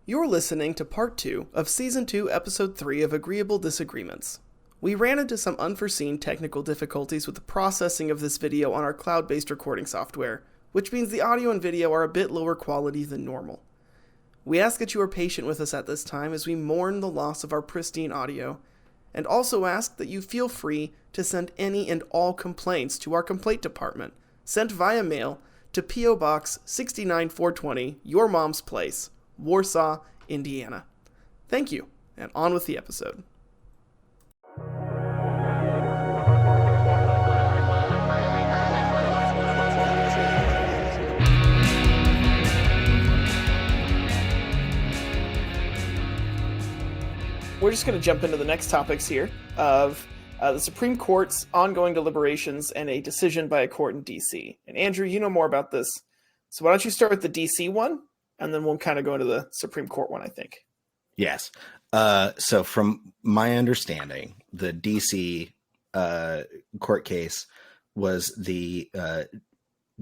You're listening to Part 2 of Season 2, Episode 3 of Agreeable Disagreements. We ran into some unforeseen technical difficulties with the processing of this video on our cloud-based recording software, which means the audio and video are a bit lower quality than normal. We ask that you are patient with us at this time as we mourn the loss of our pristine audio, and also ask that you feel free to send any and all complaints to our complaint department, sent via mail to P.O. Box 69420, Your Mom's Place, Warsaw, Indiana. Thank you, and on with the episode. We're just going to jump into the next topics here of the Supreme Court's ongoing deliberations and a decision by a court in D.C. And Andrew, you know more about this, so why don't you start with the D.C. one? And then we'll kind of go into the Supreme Court one, I think. Yes. So from my understanding, the DC court case was the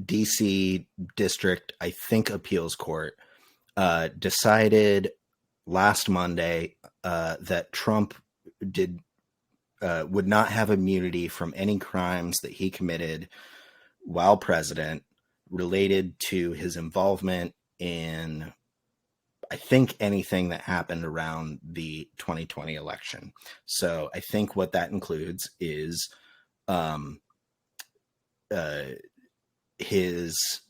DC District, I think, Appeals Court decided last Monday that Trump would not have immunity from any crimes that he committed while president related to his involvement in, I think, anything that happened around the 2020 election. So I think what that includes is his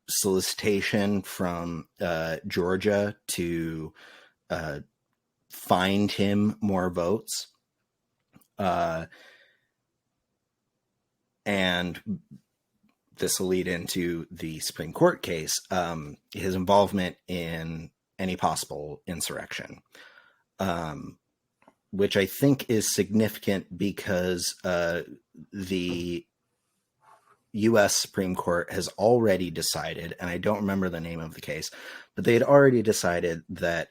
solicitation from Georgia to find him more votes. And this will lead into the Supreme Court case, his involvement in any possible insurrection, which I think is significant because the U.S. Supreme Court has already decided, and I don't remember the name of the case, but they had already decided that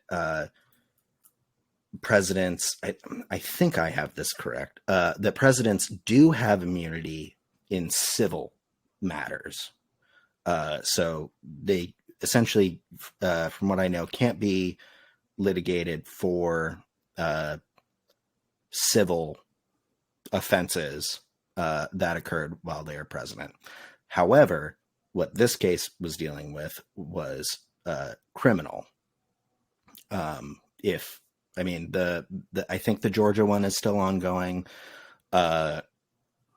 presidents, I think I have this correct, that presidents do have immunity in civil matters. So they essentially, from what I know, can't be litigated for civil offenses that occurred while they were president. However, what this case was dealing with was criminal. I think the Georgia one is still ongoing.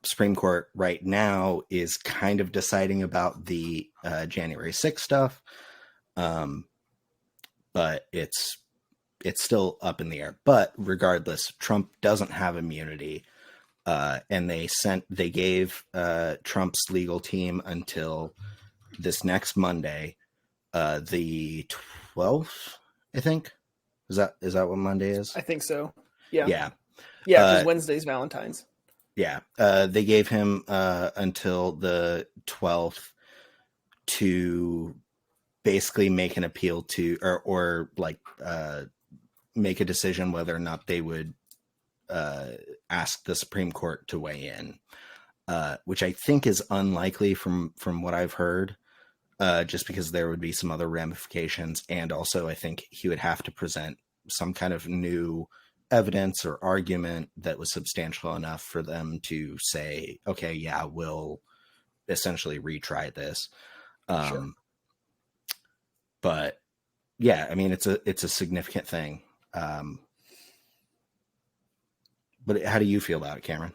Supreme Court right now is kind of deciding about the January 6th stuff, but it's still up in the air. But regardless, Trump doesn't have immunity, and they gave Trump's legal team until this next Monday, the 12th, I think. Is that what Monday is? I think so. Yeah. Yeah. Yeah, because Wednesday's Valentine's. Yeah, they gave him until the 12th to basically make an appeal to, or make a decision whether or not they would ask the Supreme Court to weigh in, which I think is unlikely from what I've heard, just because there would be some other ramifications, and also I think he would have to present some kind of new evidence or argument that was substantial enough for them to say, okay, yeah, we'll essentially retry this. Sure. But yeah, I mean, it's a significant thing. But how do you feel about it, Cameron?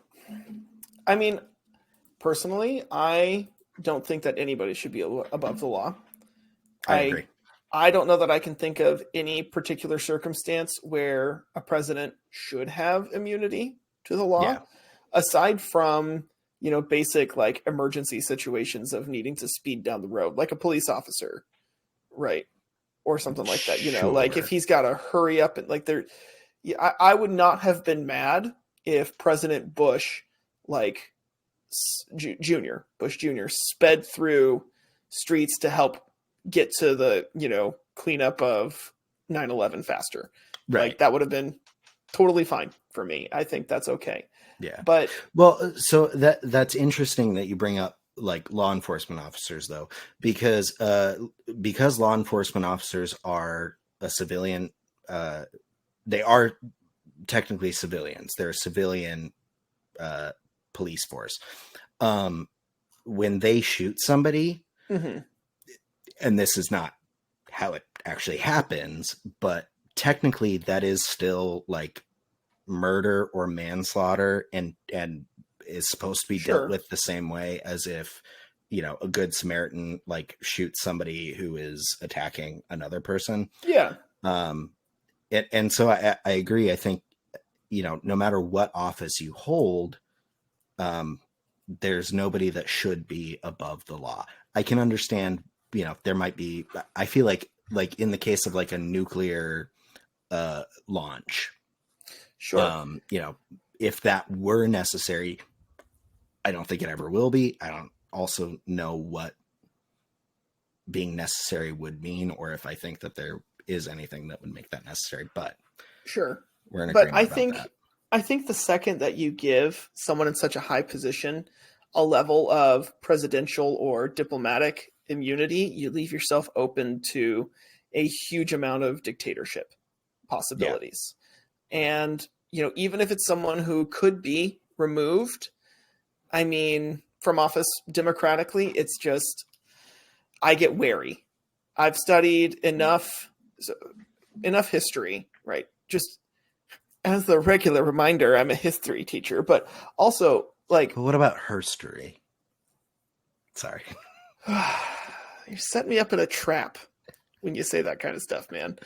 I mean, personally, I don't think that anybody should be above the law. I agree. I don't know that I can think of any particular circumstance where a president should have immunity to the law, aside from, basic like emergency situations of needing to speed down the road, like a police officer, right? Or something like that, Sure. Like if he's got to hurry up and I would not have been mad if President Bush, Bush Jr. sped through streets to help get to the, cleanup of 9/11 faster. Right. Like that would have been totally fine for me. I think that's okay. Yeah. But so that's interesting that you bring up like law enforcement officers though, because law enforcement officers are a civilian, they are technically civilians. They're a civilian police force. When they shoot somebody, Mm-hmm. and this is not how it actually happens, but technically that is still like murder or manslaughter, and is supposed to be dealt with the same way as if, you know, a good Samaritan like shoots somebody who is attacking another person. Yeah. And so I agree. I think, you know, no matter what office you hold, there's nobody that should be above the law. I can understand, you know, there might be, I feel like in the case of like a nuclear launch, Sure. you know, if that were necessary, I don't think it ever will be. I don't also know what being necessary would mean, or if I think that there is anything that would make that necessary, but sure. we're in But agreement about that. I think the second that you give someone in such a high position a level of presidential or diplomatic immunity, you leave yourself open to a huge amount of dictatorship possibilities. Yeah. And, you know, even if it's someone who could be removed, I mean, from office democratically, it's just, I get wary. I've studied enough history, right? Just as the regular reminder, I'm a history teacher, but also like. But what about herstory? Sorry. You set me up in a trap when you say that kind of stuff, man.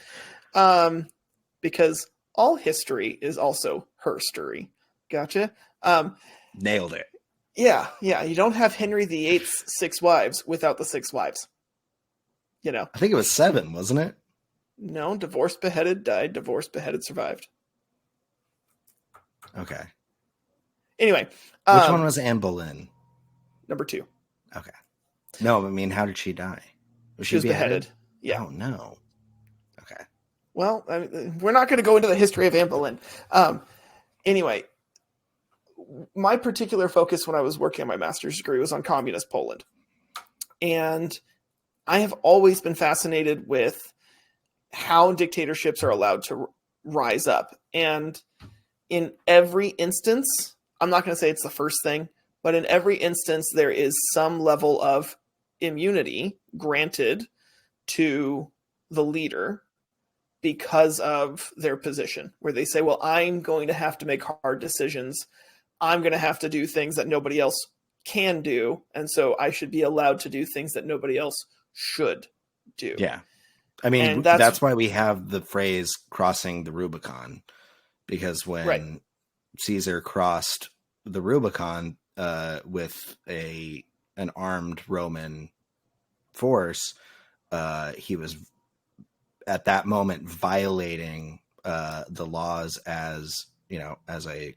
Because all history is also herstory. Gotcha. Nailed it. Yeah. You don't have Henry VIII's 6 wives without the 6 wives. You know. I think it was 7, wasn't it? No, divorced, beheaded, died, divorced, beheaded, survived. Okay. Anyway. Which one was Anne Boleyn? Number 2. Okay. No, I mean, how did she die? She was beheaded. Yeah. Oh, no. Okay. Well, I mean, we're not going to go into the history of Anne Boleyn. Anyway, my particular focus when I was working on my master's degree was on communist Poland. And I have always been fascinated with how dictatorships are allowed to rise up. And in every instance, I'm not going to say it's the first thing, but in every instance, there is some level of immunity granted to the leader because of their position, where they say, well, I'm going to have to make hard decisions. I'm going to have to do things that nobody else can do. And so I should be allowed to do things that nobody else should do. Yeah. I mean, that's why we have the phrase crossing the Rubicon, because when Caesar crossed the Rubicon with an armed Roman force, he was at that moment violating the laws as, you know, as a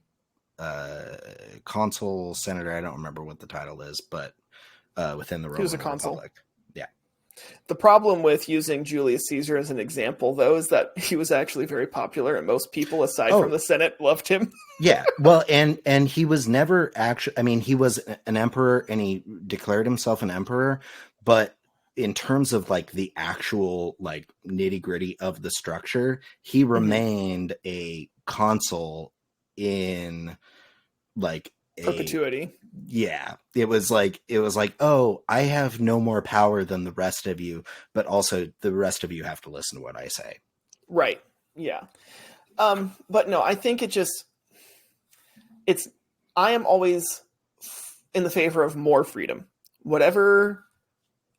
consul, senator. I don't remember what the title is, but within the Roman he was a consul. Republic. Yeah. The problem with using Julius Caesar as an example, though, is that he was actually very popular, and most people, aside from the Senate, loved him. Yeah, well, and he was never actually. I mean, he was an emperor, and he declared himself an emperor. But in terms of like the actual like nitty gritty of the structure, he remained a consul in like perpetuity. Yeah, it was like, oh, I have no more power than the rest of you, but also the rest of you have to listen to what I say. Right. Yeah. But no, I think I am always in the favor of more freedom. Whatever,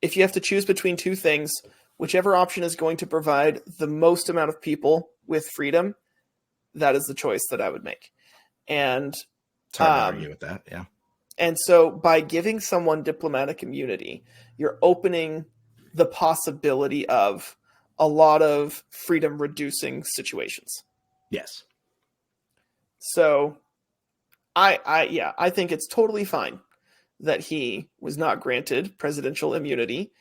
if you have to choose between two things, whichever option is going to provide the most amount of people with freedom, that is the choice that I would make. And it's hard to argue with that. Yeah. And so by giving someone diplomatic immunity, you're opening the possibility of a lot of freedom reducing situations. Yes. So I think it's totally fine that he was not granted presidential immunity.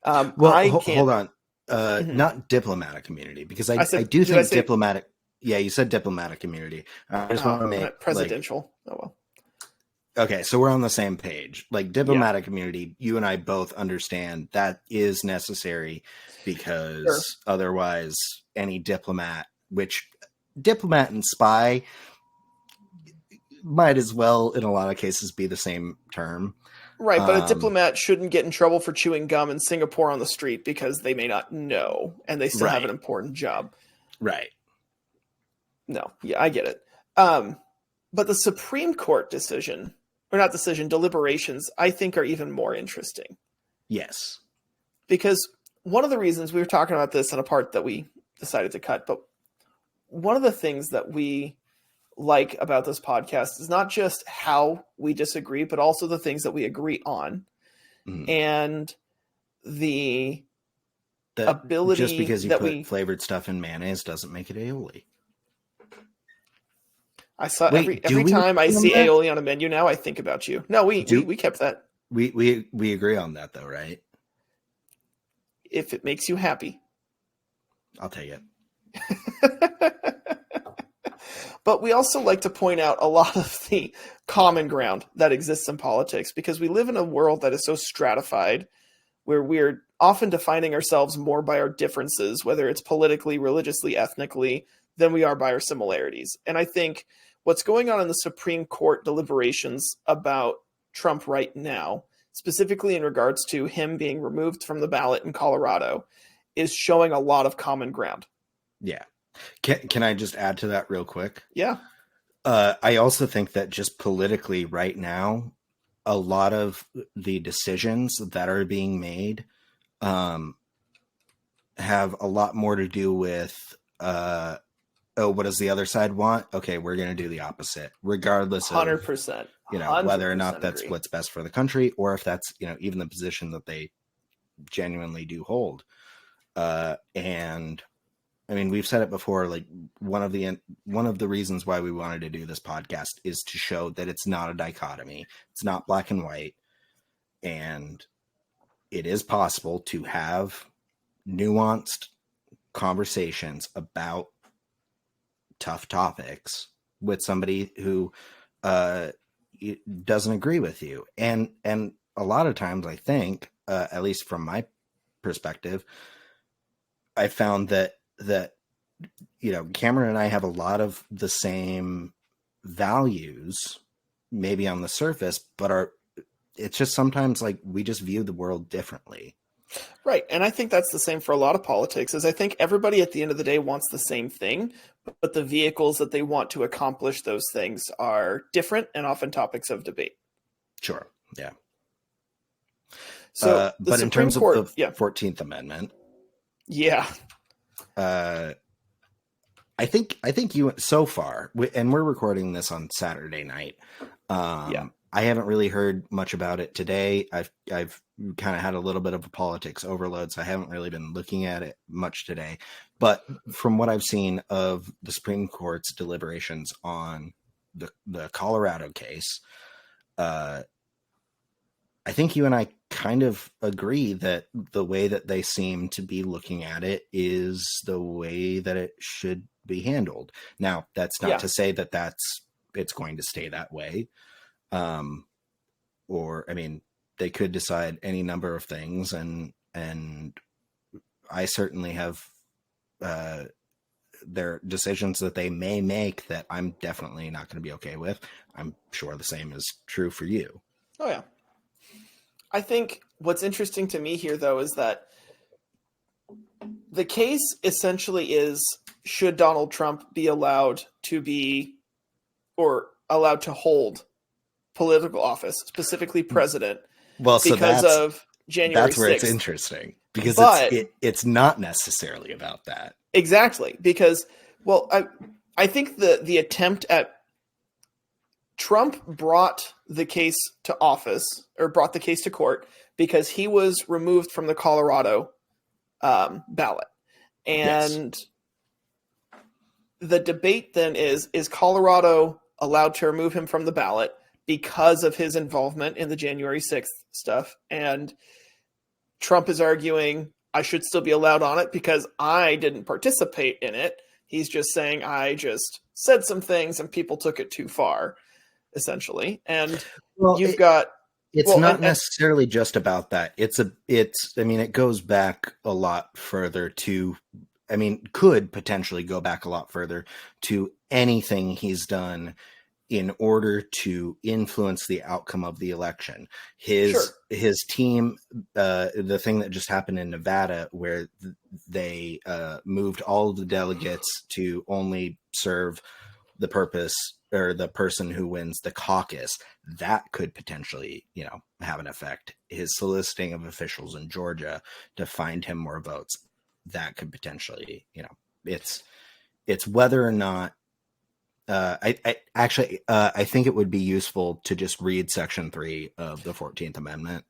Hold on. Not diplomatic immunity, because I do think diplomatic. Yeah, you said diplomatic immunity. I just want to make presidential. Well. Okay, so we're on the same page. Like diplomatic community, you and I both understand that is necessary because otherwise any diplomat, which diplomat and spy might as well in a lot of cases be the same term. Right, but a diplomat shouldn't get in trouble for chewing gum in Singapore on the street because they may not know and they still have an important job. Right. No, yeah, I get it. But the Supreme Court decision, or not decision, deliberations, I think are even more interesting. Yes. Because one of the reasons we were talking about this in a part that we decided to cut, but one of the things that we like about this podcast is not just how we disagree, but also the things that we agree on. And the ability just because you that put flavored stuff in mayonnaise doesn't make it aioli. I saw every time I see aioli on a menu now, I think about you. No, we kept that. We agree on that though, right? If it makes you happy. I'll take it. But we also like to point out a lot of the common ground that exists in politics because we live in a world that is so stratified where we're often defining ourselves more by our differences, whether it's politically, religiously, ethnically, than we are by our similarities. And I think what's going on in the Supreme Court deliberations about Trump right now, specifically in regards to him being removed from the ballot in Colorado, is showing a lot of common ground. Yeah. Can I just add to that real quick? Yeah. I also think that just politically right now, a lot of the decisions that are being made have a lot more to do with, what does the other side want? Okay, we're going to do the opposite, regardless 100%, of, whether or not that's what's best for the country or if that's, even the position that they genuinely do hold. And I mean, we've said it before, like one of the reasons why we wanted to do this podcast is to show that it's not a dichotomy. It's not black and white. And it is possible to have nuanced conversations about tough topics with somebody who doesn't agree with you. And a lot of times I think, at least from my perspective, I found that Cameron and I have a lot of the same values, maybe on the surface, but it's just sometimes like we just view the world differently. Right. And I think that's the same for a lot of politics, is I think everybody at the end of the day wants the same thing, but the vehicles that they want to accomplish those things are different and often topics of debate. Sure. Yeah. So, but in terms of the 14th Amendment. Yeah. I think you so far, and we're recording this on Saturday night. I haven't really heard much about it today. I've kind of had a little bit of a politics overload, so I haven't really been looking at it much today. But from what I've seen of the Supreme Court's deliberations on the Colorado case, I think you and I kind of agree that the way that they seem to be looking at it is the way that it should be handled. Now, that's not to say that it's going to stay that way. Or, I mean, they could decide any number of things, and I certainly have their decisions that they may make that I'm definitely not going to be okay with. I'm sure the same is true for you. Oh, yeah. I think what's interesting to me here, though, is that the case essentially is, should Donald Trump be allowed to be, or allowed to hold political office, specifically president, because of January 6th. That's where it's interesting, because it's not necessarily about that. Exactly, because, well, I think the attempt at Trump brought the case to office, or brought the case to court, because he was removed from the Colorado ballot. And the debate then is Colorado allowed to remove him from the ballot because of his involvement in the January 6th stuff? And Trump is arguing, I should still be allowed on it because I didn't participate in it. He's just saying, I just said some things and people took it too far. essentially. And Well, you've got, it's well, not and necessarily just about that. I mean, it goes back a lot further to, I mean, could potentially go back a lot further to anything he's done in order to influence the outcome of the election. sure. His team, the thing that just happened in Nevada, where they moved all of the delegates to only serve the purpose or the person who wins the caucus, that could potentially, have an effect. His soliciting of officials in Georgia to find him more votes, that could potentially, it's whether or not I think it would be useful to just read Section 3 of the 14th Amendment.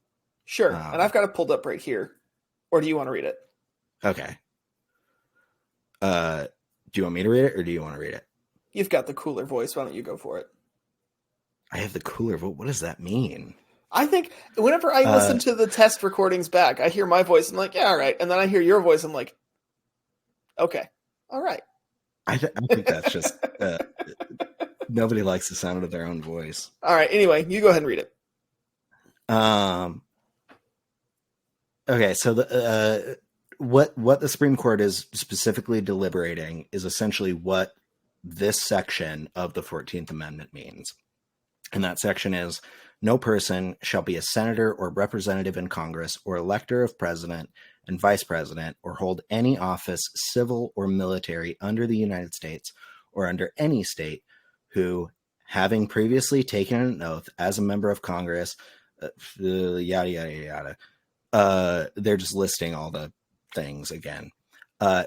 Sure. And I've got it pulled up right here. Or do you want to read it? Okay. Do you want me to read it or do you want to read it? You've got the cooler voice. Why don't you go for it? I have the cooler vote. What does that mean? I think whenever I listen to the test recordings back, I hear my voice. I'm like, yeah, all right. And then I hear your voice. I'm like, okay, all right. I think that's just nobody likes the sound of their own voice. All right. Anyway, you go ahead and read it. Okay. So what the Supreme Court is specifically deliberating is essentially what this section of the 14th Amendment means. And that section is, no person shall be a senator or representative in Congress or elector of president and vice president or hold any office, civil or military, under the United States or under any state who, having previously taken an oath as a member of Congress, yada, yada, yada. They're just listing all the things again.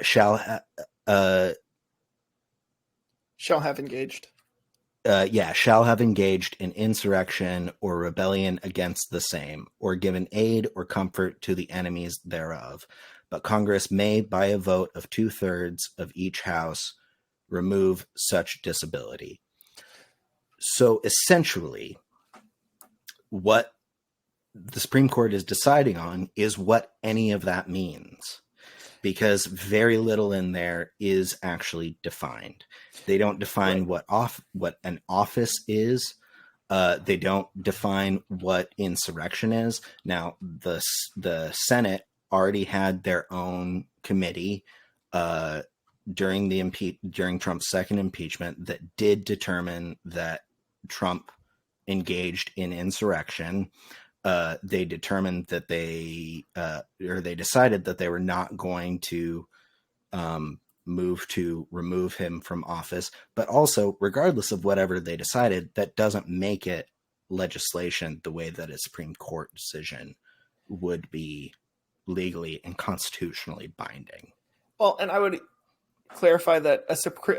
Shall have engaged. Shall have engaged in insurrection or rebellion against the same, or given aid or comfort to the enemies thereof. But Congress may, by a vote of 2/3 of each house, remove such disability. So essentially, what the Supreme Court is deciding on is what any of that means, because very little in there is actually defined. They don't define what an office is. They don't define what insurrection is. Now, the Senate already had their own committee during Trump's second impeachment that did determine that Trump engaged in insurrection. They determined that they decided that they were not going to move to remove him from office. But also, regardless of whatever they decided, that doesn't make it legislation the way that a Supreme Court decision would be legally and constitutionally binding. Well, and I would clarify that a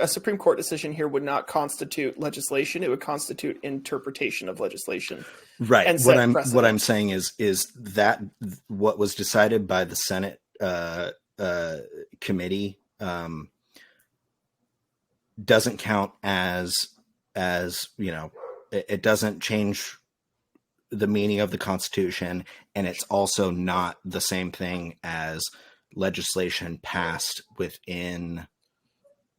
Supreme Court decision here would not constitute legislation. It would constitute interpretation of legislation. Right. And what I'm saying is that what was decided by the Senate committee doesn't count as it doesn't change the meaning of the Constitution, and it's also not the same thing as legislation passed within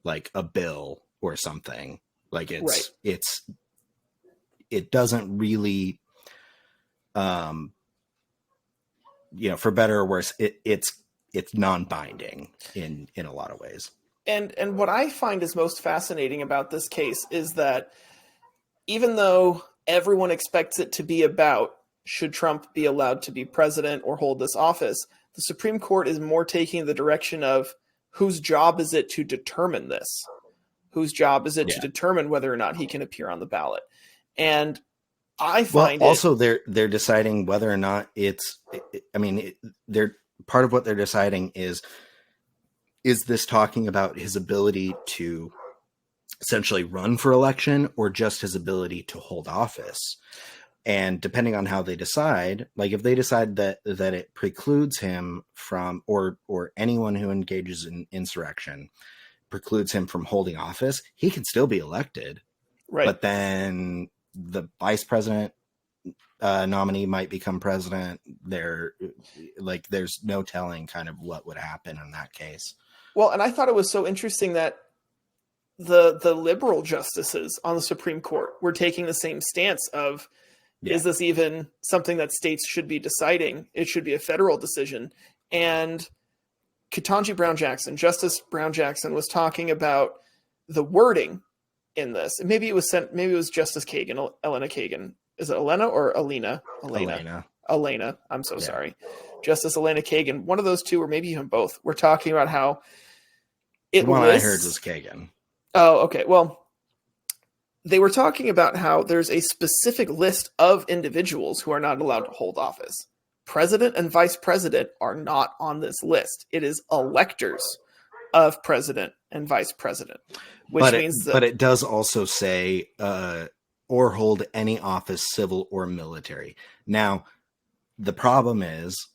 like a bill or something. Like it doesn't really, for better or worse, it's non-binding in a lot of ways. And what I find is most fascinating about this case is that even though everyone expects it to be about should Trump be allowed to be president or hold this office, the Supreme Court is more taking the direction of whose job is it to determine this? Whose job is it to determine whether or not he can appear on the ballot? And I find they're deciding whether or not they're part of what they're deciding is this talking about his ability to essentially run for election or just his ability to hold office? And depending on how they decide, like if they decide that it precludes him from, or anyone who engages in insurrection precludes him from holding office, he can still be elected. Right. But then the vice president nominee might become president. There's no telling kind of what would happen in that case. Well, and I thought it was so interesting that the liberal justices on the Supreme Court were taking the same stance of, Yeah. is this even something that states should be deciding? It should be a federal decision. And Ketanji Brown Jackson, Justice Brown Jackson, was talking about the wording in this. And maybe it was Justice Kagan, Elena Kagan. Is it Elena or Alina? Elena. I'm so sorry. Justice Elena Kagan. One of those two, or maybe even both, were talking about how the one I heard was Kagan. Oh, okay. Well, they were talking about how there's a specific list of individuals who are not allowed to hold office. President and vice president are not on this list. It is electors of president and vice president, which means that... But it does also say, or hold any office, civil or military. Now, the problem is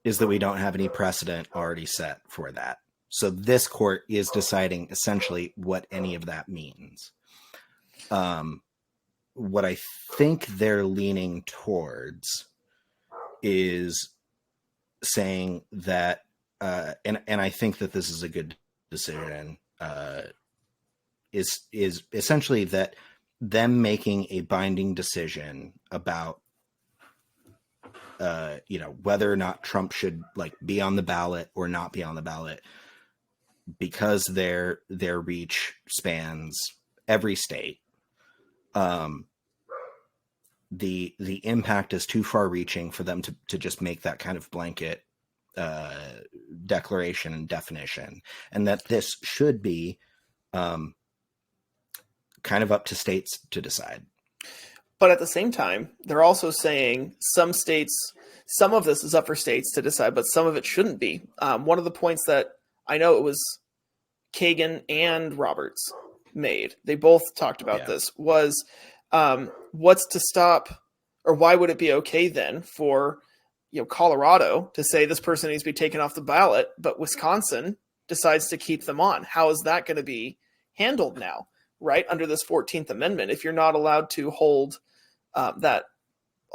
that we don't have any precedent already set for that. So this court is deciding essentially what any of that means. What I think they're leaning towards is saying that, and I think that this is a good decision, is essentially that them making a binding decision about, whether or not Trump should be on the ballot or not be on the ballot, because their reach spans every state. The impact is too far reaching for them to just make that kind of blanket declaration and definition, and that this should be kind of up to states to decide. But at the same time, they're also saying some of this is up for states to decide, but some of it shouldn't be. One of the points that I know it was Kagan and Roberts made, they both talked about this, was what's to stop, or why would it be okay then for Colorado to say this person needs to be taken off the ballot, but Wisconsin decides to keep them on? How is that going to be handled now, right? Under this 14th Amendment, if you're not allowed to hold that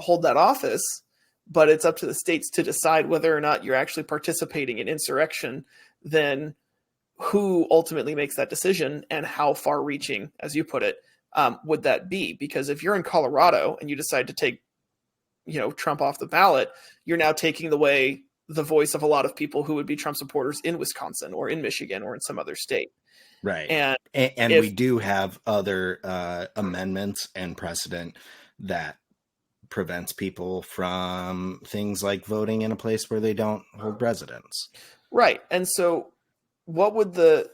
office, but it's up to the states to decide whether or not you're actually participating in insurrection, then who ultimately makes that decision, and how far-reaching, as you put it, would that be? Because if you're in Colorado and you decide to take, Trump off the ballot, you're now taking away the voice of a lot of people who would be Trump supporters in Wisconsin or in Michigan or in some other state. Right. And we do have other amendments and precedent that prevents people from things like voting in a place where they don't hold residence. Right. And so what would the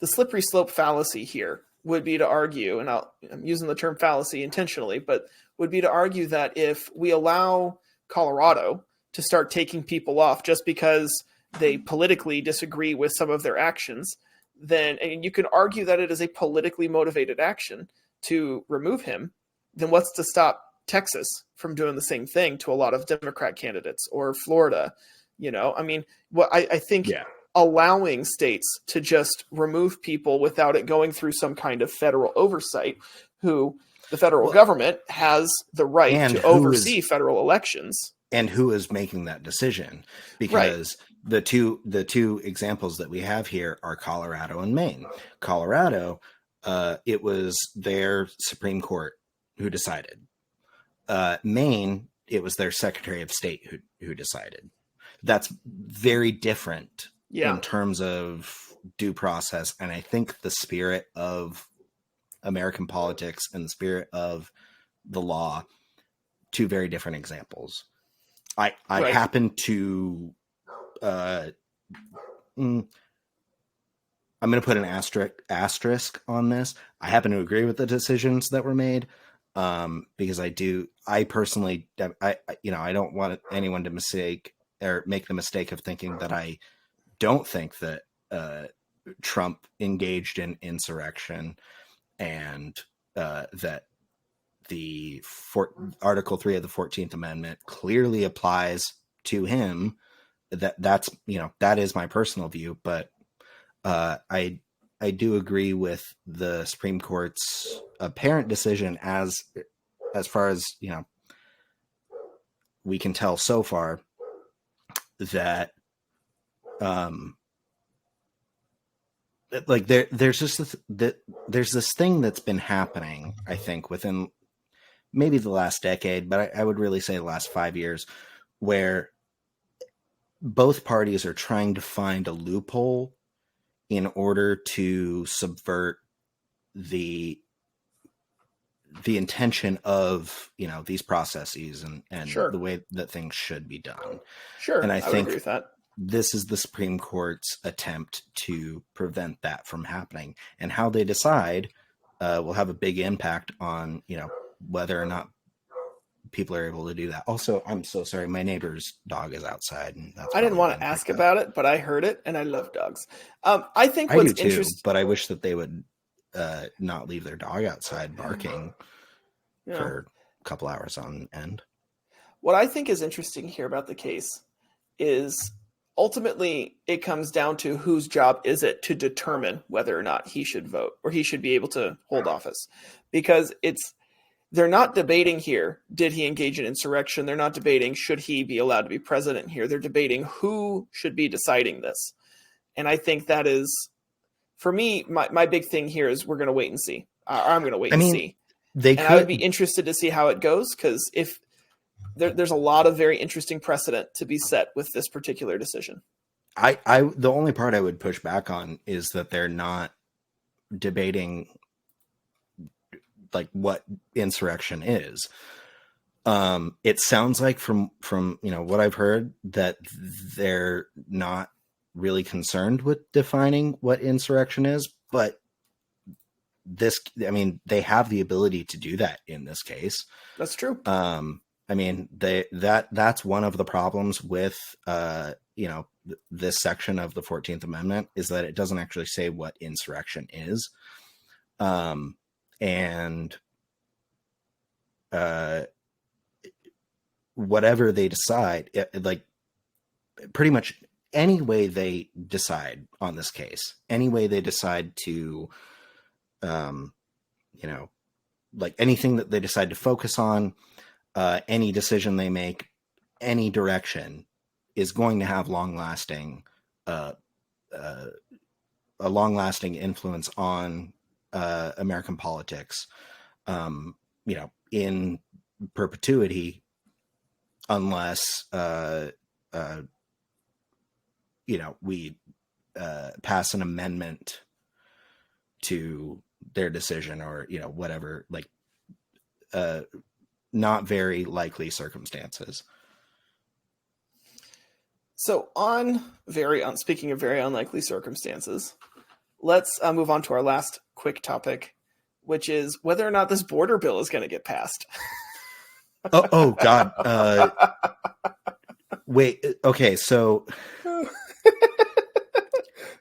slippery slope fallacy here would be to argue, and I'm using the term fallacy intentionally, but would be to argue that if we allow Colorado to start taking people off just because they politically disagree with some of their actions, then, and you can argue that it is a politically motivated action to remove him, then what's to stop Texas from doing the same thing to a lot of Democrat candidates, or Florida? I think allowing states to just remove people without it going through some kind of federal oversight, who the federal government has the right to oversee federal elections. And who is making that decision? Because the two examples that we have here are Colorado and Maine. Colorado, it was their Supreme Court who decided. Maine, it was their Secretary of State who decided. That's very different in terms of due process. And I think the spirit of American politics and the spirit of the law, two very different examples. I happen to, I'm going to put an asterisk on this. I happen to agree with the decisions that were made, because I personally, I don't want anyone to make the mistake of thinking that I don't think that Trump engaged in insurrection, and that the Article 3 of the 14th Amendment clearly applies to him. That is my personal view, but I do agree with the Supreme Court's apparent decision as far as we can tell so far, that like there's just there's this thing that's been happening, I think, within maybe the last decade, but I would really say the last 5 years, where both parties are trying to find a loophole in order to subvert the intention of, you know, these processes and the Sure. way that things should be done. And Sure. I I would agree think with that. this is the Supreme Court's attempt to prevent that from happening. And how they decide will have a big impact on, you know, whether or not people are able to do that. Also, I'm so sorry, my neighbor's dog is outside, and that's I didn't probably want to being ask picked up. about it, but I heard it and I love dogs. I think I do what's too, interesting, but I wish that they would not leave their dog outside barking you know, for a couple hours on end. what I think is interesting here about the case is ultimately it comes down to whose job is it to determine whether or not he should vote or he should be able to hold office. Because they're not debating here, did he engage in insurrection? They're not debating, should he be allowed to be president here? They're debating who should be deciding this. And I think that is, for me, my big thing here is we're going to wait and see. I'm going to wait I and mean, see. they And I would be could. interested to see how it goes, because if there's a lot of very interesting precedent to be set with this particular decision. The only part I would push back on is that they're not debating like what insurrection is. It sounds like from you know what I've heard that they're not really concerned with defining what insurrection is, but this, I mean, they have the ability to do that in this case. That's true. I mean, that's one of the problems with you know, this section of the 14th Amendment is that it doesn't actually say what insurrection is. And whatever they decide, like pretty much any way they decide on this case, any way they decide to, you know, like anything that they decide to focus on, any decision they make, any direction is going to have uh, a long-lasting influence on American politics, you know, in perpetuity, unless you know, we pass an amendment to their decision, or, you know, whatever, like not very likely circumstances. So speaking of very unlikely circumstances, let's move on to our last quick topic, which is whether or not this border bill is going to get passed. Oh God. Wait. Okay. So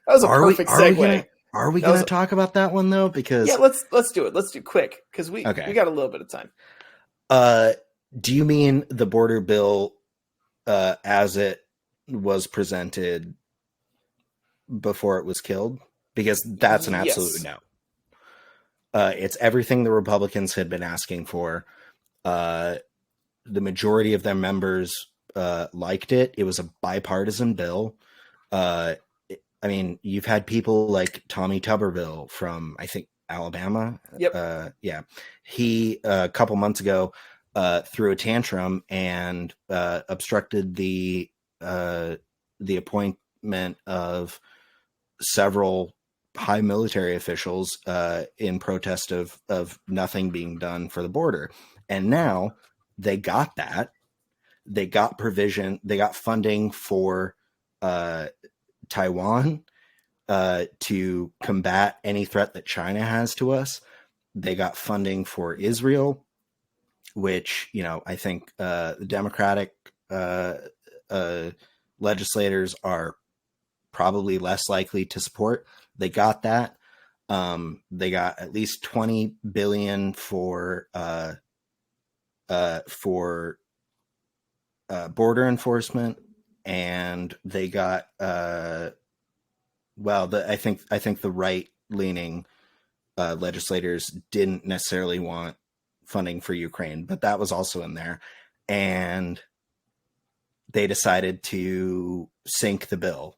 That was a perfect segue. Are we gonna talk about that one though? Because yeah, let's do it. Let's do quick because we got a little bit of time. Do you mean the border bill as it was presented before it was killed? Because that's an absolute no. It's everything the Republicans had been asking for. The majority of their members liked it. It was a bipartisan bill. I mean, you've had people like Tommy Tuberville from, I think, Alabama. Yep. Yeah. He, a couple months ago, threw a tantrum and obstructed the appointment of several high military officials in protest of nothing being done for the border. And now they got that. They got provision. They got funding for Taiwan to combat any threat that China has to us. They got funding for Israel, which, you know, I think the Democratic legislators are probably less likely to support. They got that. They got at least $20 billion for border enforcement, and they got I think the right leaning legislators didn't necessarily want funding for Ukraine, but that was also in there, and they decided to sink the bill.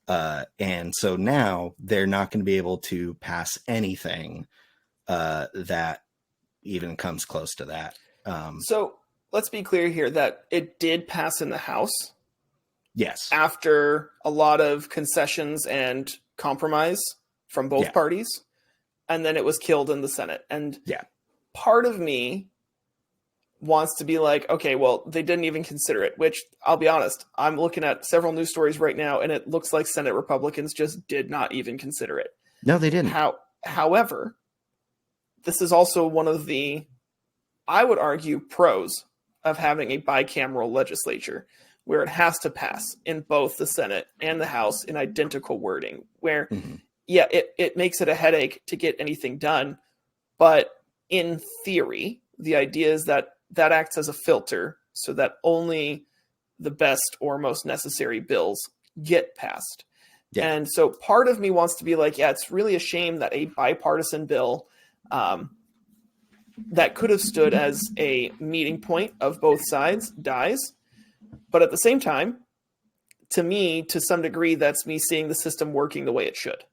And so now they're not going to be able to pass anything that even comes close to that. So let's be clear here that it did pass in the House Yes. after a lot of concessions and compromise from both Yeah. parties, and then it was killed in the Senate. And Yeah. part of me wants to be like, okay, well, they didn't even consider it, which I'll be honest, I'm looking at several news stories right now, and it looks like Senate Republicans just did not even consider it. No, they didn't. However, this is also one of the, I would argue, pros of having a bicameral legislature where it has to pass in both the Senate and the House in identical wording, where, Mm-hmm. yeah, it makes it a headache to get anything done. But in theory, the idea is that that acts as a filter so that only the best or most necessary bills get passed. Yeah. And so part of me wants to be like, yeah, it's really a shame that a bipartisan bill that could have stood as a meeting point of both sides dies. But at the same time, to me, to some degree, that's me seeing the system working the way it should.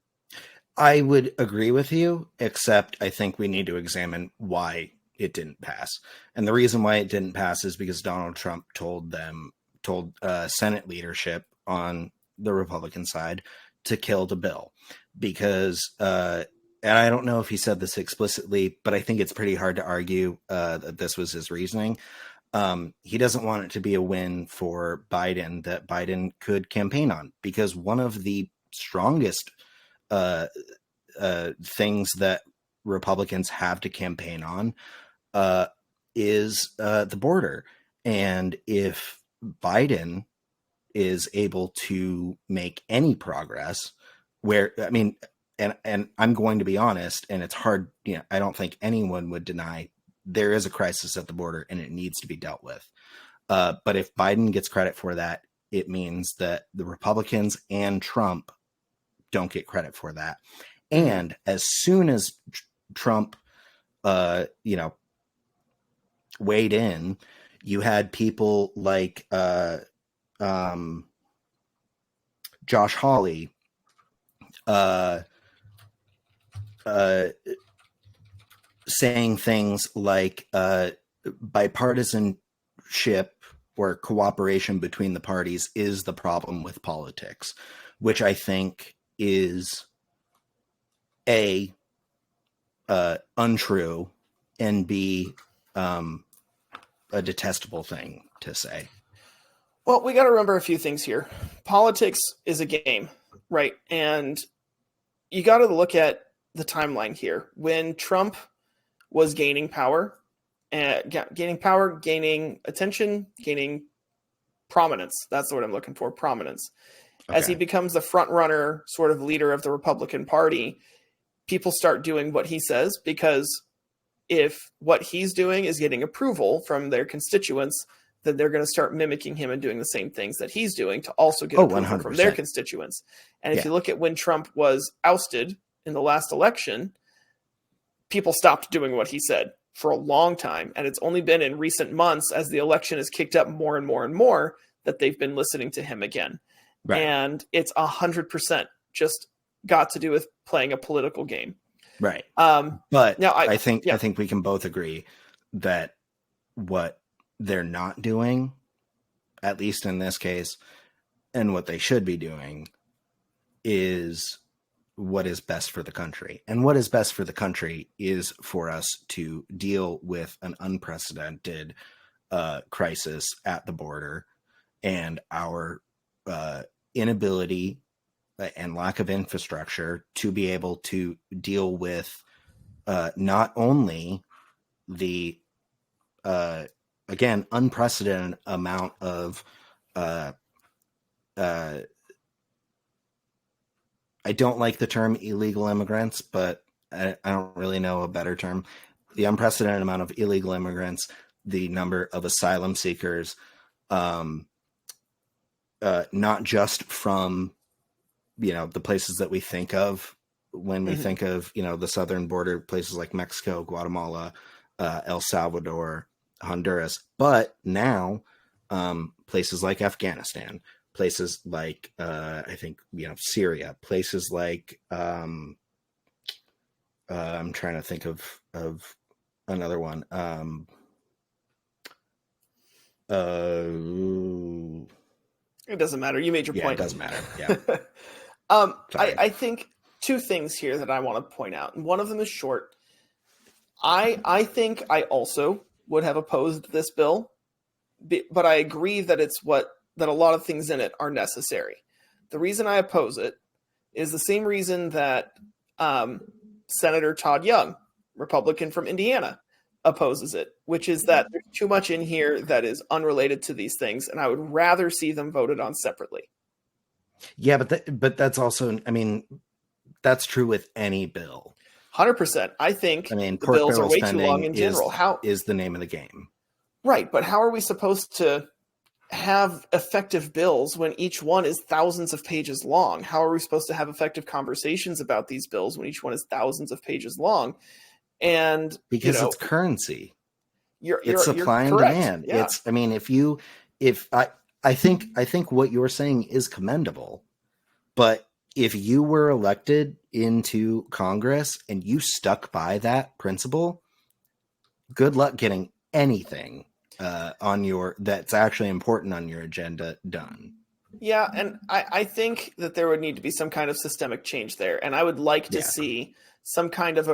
I would agree with you, except I think we need to examine why it didn't pass. And the reason why it didn't pass is because Donald Trump told Senate leadership on the Republican side to kill the bill. Because, and I don't know if he said this explicitly, but I think it's pretty hard to argue that this was his reasoning. He doesn't want it to be a win for Biden that Biden could campaign on, because one of the strongest things that Republicans have to campaign on is the border. And if Biden is able to make any progress, and I'm going to be honest, and it's hard, I don't think anyone would deny there is a crisis at the border and it needs to be dealt with. But if Biden gets credit for that, it means that the Republicans and Trump don't get credit for that. And as soon as Trump, weighed in, you had people like Josh Hawley, saying things like bipartisanship or cooperation between the parties is the problem with politics, which I think is untrue, and B, a detestable thing to say. Well, we got to remember a few things here. Politics is a game, right? And you got to look at the timeline here. When Trump was gaining power, gaining attention, gaining prominence. That's the word I'm looking for, prominence. Okay. As he becomes the front runner, sort of leader of the Republican Party, people start doing what he says, because if what he's doing is getting approval from their constituents, then they're going to start mimicking him and doing the same things that he's doing to also get approval 100%. from their constituents. And if you look at when Trump was ousted in the last election, people stopped doing what he said for a long time. And it's only been in recent months, as the election has kicked up more and more and more, that they've been listening to him again. Right. And it's 100% just got to do with playing a political game. Right. But now I think we can both agree that what they're not doing, at least in this case, and what they should be doing, is what is best for the country. And what is best for the country is for us to deal with an unprecedented crisis at the border, and our inability and lack of infrastructure to be able to deal with not only the again unprecedented amount of I don't like the term illegal immigrants, but I don't really know a better term. The unprecedented amount of illegal immigrants, the number of asylum seekers, not just from, the places that we think of when we think of, the southern border, places like Mexico, Guatemala, El Salvador, Honduras, but now places like Afghanistan, places like I think Syria, places like I'm trying to think of another one. It doesn't matter. You made your Yeah, point. it doesn't matter. Yeah. I think two things here that I want to point out, and one of them is short. I think I also would have opposed this bill, but I agree that that a lot of things in it are necessary. The reason I oppose it is the same reason that Senator Todd Young, Republican from Indiana, opposes it, which is that there's too much in here that is unrelated to these things, and I would rather see them voted on separately. Yeah, but that's also, I mean, that's true with any bill. 100%. I think the bills are way too long in general. How is the name of the game? Right, but how are we supposed to have effective bills when each one is thousands of pages long? How are we supposed to have effective conversations about these bills when each one is thousands of pages long? And because it's currency. It's supply and demand. Yeah. I mean, I think what you're saying is commendable, but if you were elected into Congress and you stuck by that principle, good luck getting anything that's actually important on your agenda done. Yeah, and I think that there would need to be some kind of systemic change there, and I would like to see some kind of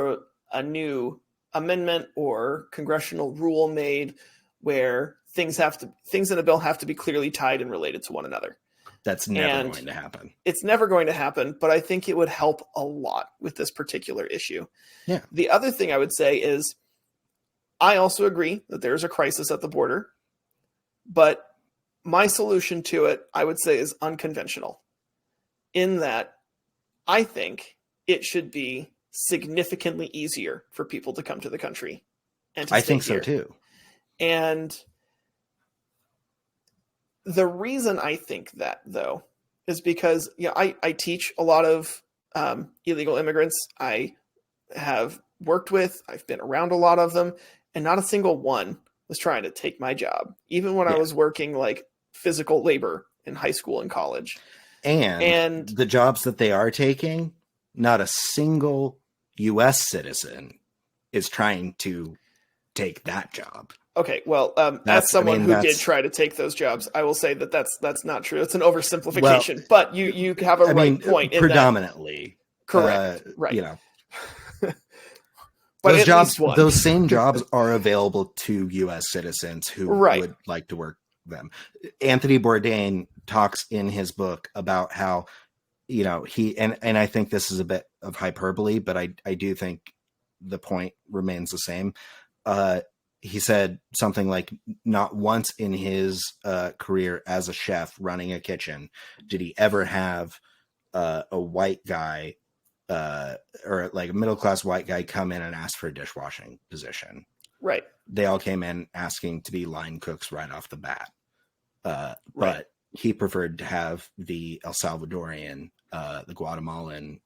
a new amendment or congressional rule made where things in a bill have to be clearly tied and related to one another. That's never going to happen. It's never going to happen, but I think it would help a lot with this particular issue. Yeah. The other thing I would say is I also agree that there's a crisis at the border, but my solution to it, I would say, is unconventional in that I think it should be significantly easier for people to come to the country and to I stay think here. So too. And the reason I think that, though, is because I teach a lot of illegal immigrants. I have worked with, I've been around a lot of them, and not a single one was trying to take my job, even when I was working like physical labor in high school and college. And the jobs that they are taking, not a single U.S. citizen is trying to take that job. Okay, well, as someone who did try to take those jobs, I will say that that's not true. It's an oversimplification, but you have a point. Predominantly, correct, right? But those jobs, those same jobs, are available to U.S. citizens who would like to work them. Anthony Bourdain talks in his book about how he and I think this is a bit of hyperbole, but I do think the point remains the same. He said something like, not once in his career as a chef running a kitchen did he ever have a white guy or like a middle-class white guy come in and ask for a dishwashing position. Right. They all came in asking to be line cooks right off the bat. But he preferred to have the El Salvadorian, the Guatemalan,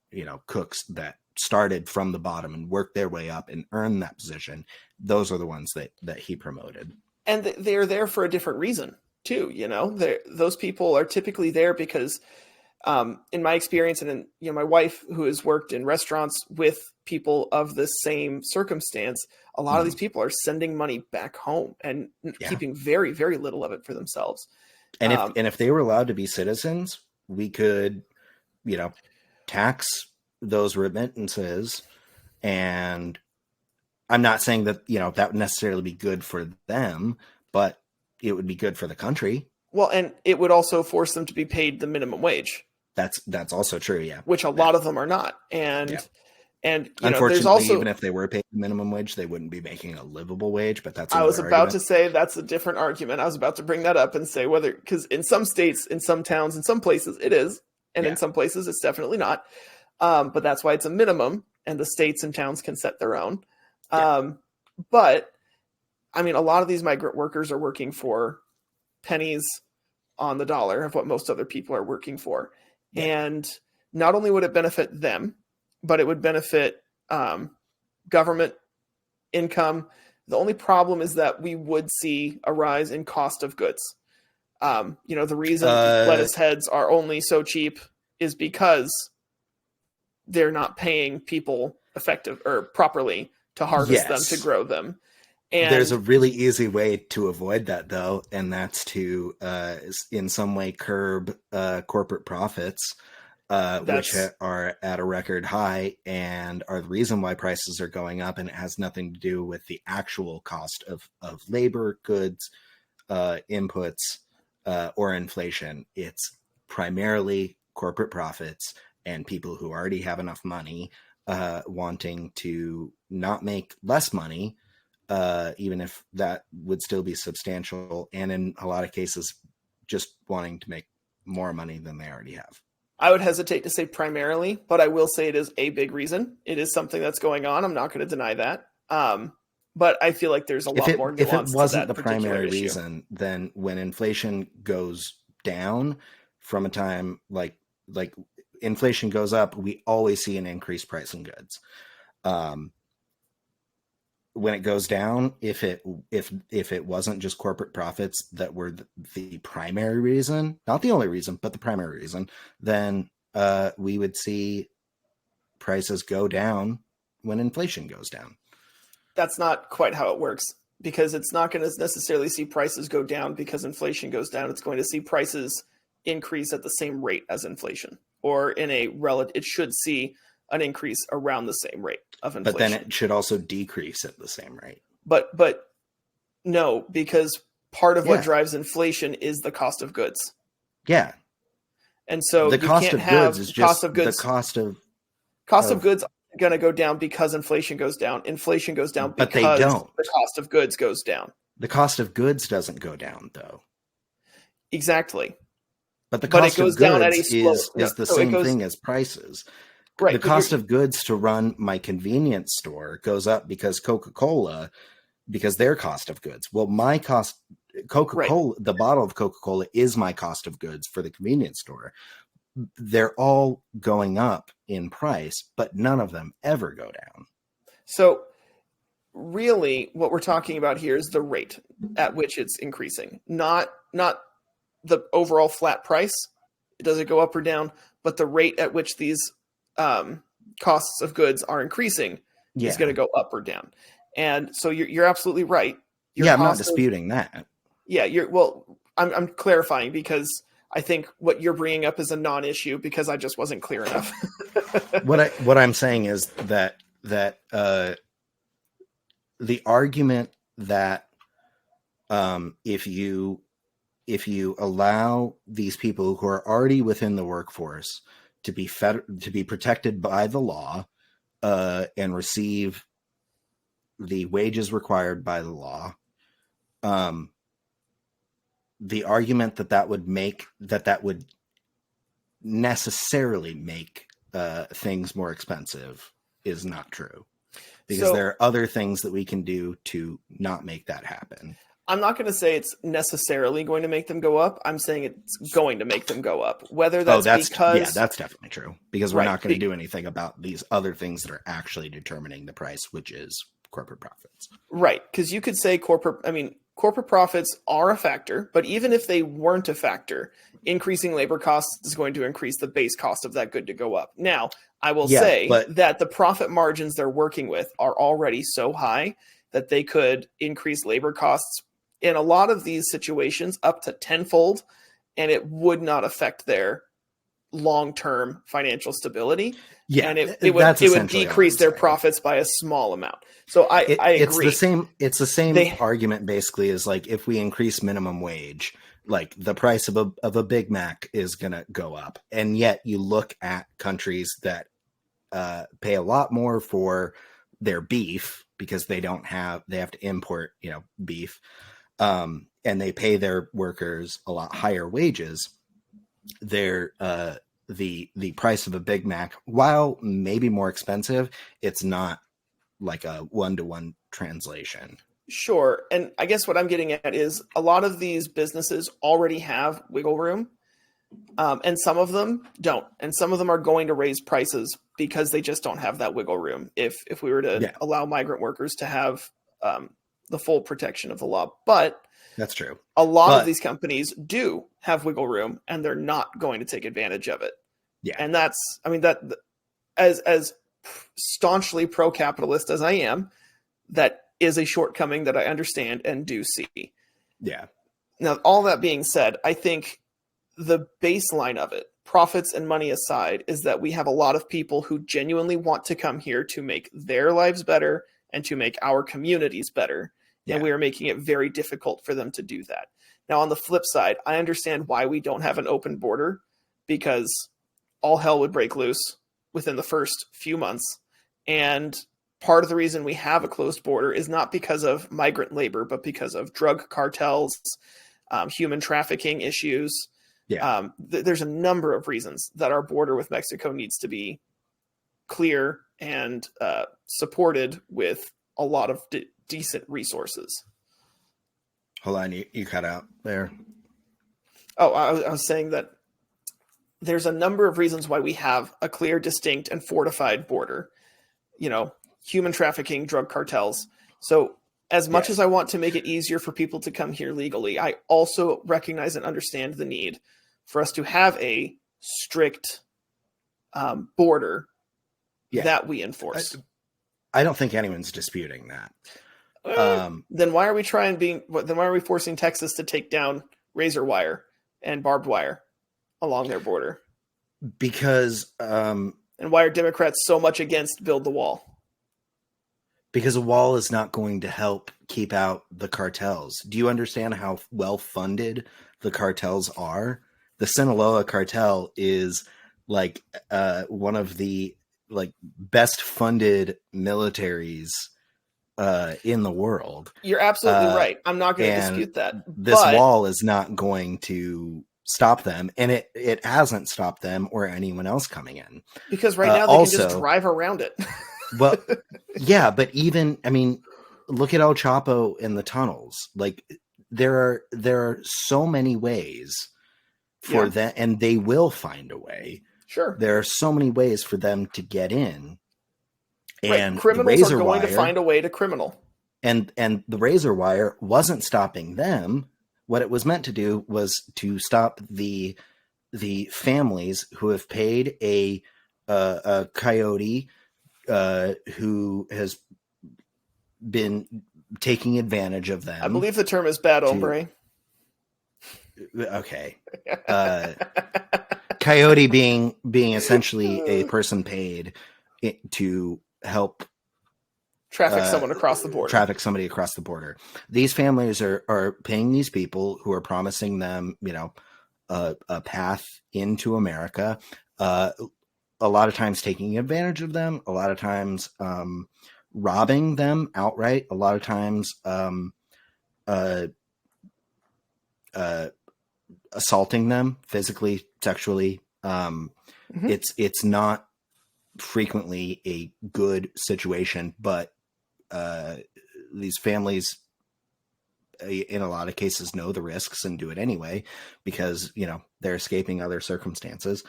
cooks that started from the bottom and worked their way up and earned that position. Those are the ones that he promoted. And they're there for a different reason too. Those people are typically there because, in my experience, and in my wife, who has worked in restaurants with people of the same circumstance, a lot of these people are sending money back home and keeping very, very little of it for themselves. And if they were allowed to be citizens, we could, tax those remittances. And I'm not saying that, that would necessarily be good for them, but it would be good for the country. Well, and it would also force them to be paid the minimum wage. That's also true. Yeah. Which a lot of them are not. And unfortunately, there's also, even if they were paid the minimum wage, they wouldn't be making a livable wage, but that's, I was about to say that's a different argument. I was about to bring that up and say because in some states, in some towns, in some places it is, and in some places it's definitely not. But that's why it's a minimum, and the states and towns can set their own. But I mean, a lot of these migrant workers are working for pennies on the dollar of what most other people are working for. Yeah. And not only would it benefit them, but it would benefit government income. The only problem is that we would see a rise in cost of goods. The reason lettuce heads are only so cheap is because they're not paying people effective or properly to harvest them, to grow them. And there's a really easy way to avoid that, though, and that's to, in some way, curb corporate profits, which are at a record high and are the reason why prices are going up. And it has nothing to do with the actual cost of labor, goods, inputs, or inflation. It's primarily corporate profits and people who already have enough money wanting to not make less money, even if that would still be substantial, and in a lot of cases just wanting to make more money than they already have. I would hesitate to say primarily, but I will say it is a big reason. It is something that's going on. I'm not going to deny that. But I feel like there's a lot more nuance to that. If it wasn't the primary reason, then when inflation goes down from a time like inflation goes up, we always see an increased price in goods. When it goes down, if it wasn't just corporate profits that were the primary reason, not the only reason, but the primary reason, then we would see prices go down when inflation goes down. That's not quite how it works, because it's not going to necessarily see prices go down because inflation goes down. It's going to see prices increase at the same rate as inflation, or in a relative, it should see an increase around the same rate of inflation. But then it should also decrease at the same rate. But no, because part of what drives inflation is the cost of goods. Yeah. And so the cost of goods is just the cost of goods are going to go down because inflation goes down. Inflation goes down because they don't. The cost of goods goes down. The cost of goods doesn't go down, though. Exactly. But the cost of goods is the same thing as prices. Right, the cost of goods to run my convenience store goes up because because their cost of goods. Well, my cost, Coca-Cola, the bottle of Coca-Cola is my cost of goods for the convenience store. They're all going up in price, but none of them ever go down. So really what we're talking about here is the rate at which it's increasing, not the overall flat price. Does it go up or down? But the rate at which these costs of goods are increasing is going to go up or down. And so you're absolutely right. I'm not disputing that. Yeah, I'm clarifying because I think what you're bringing up is a non-issue because I just wasn't clear enough. What I'm saying is that the argument that if you allow these people who are already within the workforce to be protected by the law and receive the wages required by the law, the argument that would necessarily make things more expensive is not true, because there are other things that we can do to not make that happen. I'm not going to say it's necessarily going to make them go up. I'm saying it's going to make them go up. Whether that's because... that's definitely true. Because we're not going to do anything about these other things that are actually determining the price, which is corporate profits. Right. Because you could say corporate profits are a factor, but even if they weren't a factor, increasing labor costs is going to increase the base cost of that good to go up. Now, I will say that the profit margins they're working with are already so high that they could increase labor costs in a lot of these situations up to tenfold, and it would not affect their long-term financial stability. Yeah, and it would decrease their profits by a small amount. So I agree. It's the same argument basically as like if we increase minimum wage, like the price of a Big Mac is going to go up. And yet you look at countries that pay a lot more for their beef because they have to import, beef. And they pay their workers a lot higher wages. The price of a Big Mac, while maybe more expensive, it's not like a one-to-one translation. Sure. And I guess what I'm getting at is a lot of these businesses already have wiggle room, and some of them don't. And some of them are going to raise prices because they just don't have that wiggle room. If we were to allow migrant workers to have the full protection of the law. But That's true. a lot of these companies do have wiggle room, and they're not going to take advantage of it. Yeah. And that's, I mean, that as staunchly pro-capitalist as I am, that is a shortcoming that I understand and do see. Yeah. Now, all that being said, I think the baseline of it, profits and money aside, is that we have a lot of people who genuinely want to come here to make their lives better and to make our communities better. Yeah. And we are making it very difficult for them to do that. Now, on the flip side, I understand why we don't have an open border, because all hell would break loose within the first few months. And part of the reason we have a closed border is not because of migrant labor, but because of drug cartels, human trafficking issues. Yeah. There's a number of reasons that our border with Mexico needs to be clear and supported with a lot of decent resources. Hold on, you cut out there. Oh, I was saying that there's a number of reasons why we have a clear, distinct, and fortified border. You know, human trafficking, drug cartels. So as much as I want to make it easier for people to come here legally, I also recognize and understand the need for us to have a strict border that we enforce. I don't think anyone's disputing that. Then why are we then why are we forcing Texas to take down razor wire and barbed wire along their border? Because and why are Democrats so much against build the wall? Because a wall is not going to help keep out the cartels. Do you understand how well funded the cartels are? The Sinaloa cartel is like one of the best funded militaries in the world. You're absolutely right. I'm not going to dispute that. This wall is not going to stop them, and it hasn't stopped them or anyone else coming in. Because right now they can just drive around it. Well, yeah, but even, I mean, look at El Chapo in the tunnels. Like there are so many ways for that, and they will find a way. Sure. There are so many ways for them to get in. And criminals are going to find a way to criminal. And the razor wire wasn't stopping them. What it was meant to do was to stop the families who have paid a coyote who has been taking advantage of them. I believe the term is bad hombre. Okay. Coyote being essentially a person paid to help traffic someone across the border. Traffic somebody across the border. These families are paying these people who are promising them, a path into America. A lot of times taking advantage of them, a lot of times robbing them outright, a lot of times assaulting them physically, sexually. It's not frequently a good situation, but these families in a lot of cases know the risks and do it anyway because they're escaping other circumstances.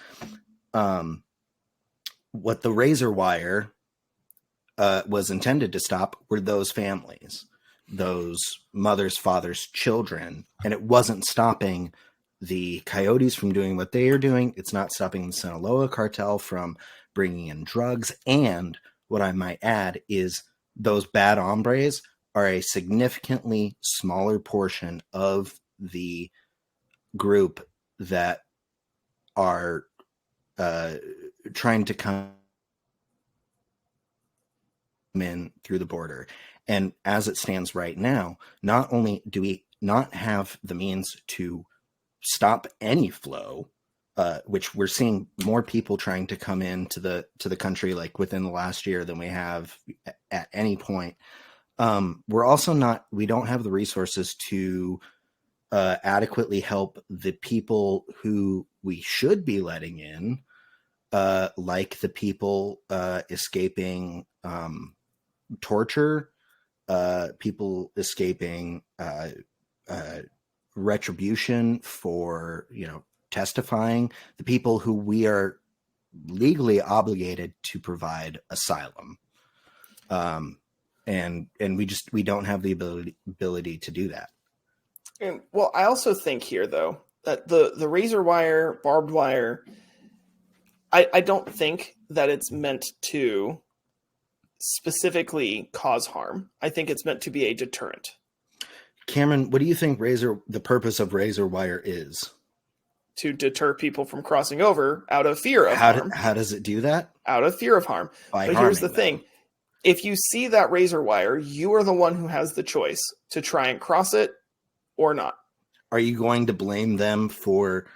What the razor wire was intended to stop were those families, those mothers, fathers, children, and it wasn't stopping the coyotes from doing what they are doing. It's not stopping the Sinaloa cartel from bringing in drugs. And what I might add is those bad hombres are a significantly smaller portion of the group that are trying to come in through the border. And as it stands right now, not only do we not have the means to stop any flow, which we're seeing more people trying to come into the country like within the last year than we have at any point. We don't have the resources to adequately help the people who we should be letting in, like the people escaping torture, people escaping retribution for testifying, the people who we are legally obligated to provide asylum. and we don't have the ability to do that. And, well, I also think here, though, that the razor wire, barbed wire, I don't think that it's meant to specifically cause harm. I think it's meant to be a deterrent. Cameron, what do you think the purpose of razor wire is? To deter people from crossing over out of fear of harm. How does it do that? Out of fear of harm. But here's the thing. If you see that razor wire, you are the one who has the choice to try and cross it or not. Are you going to blame them for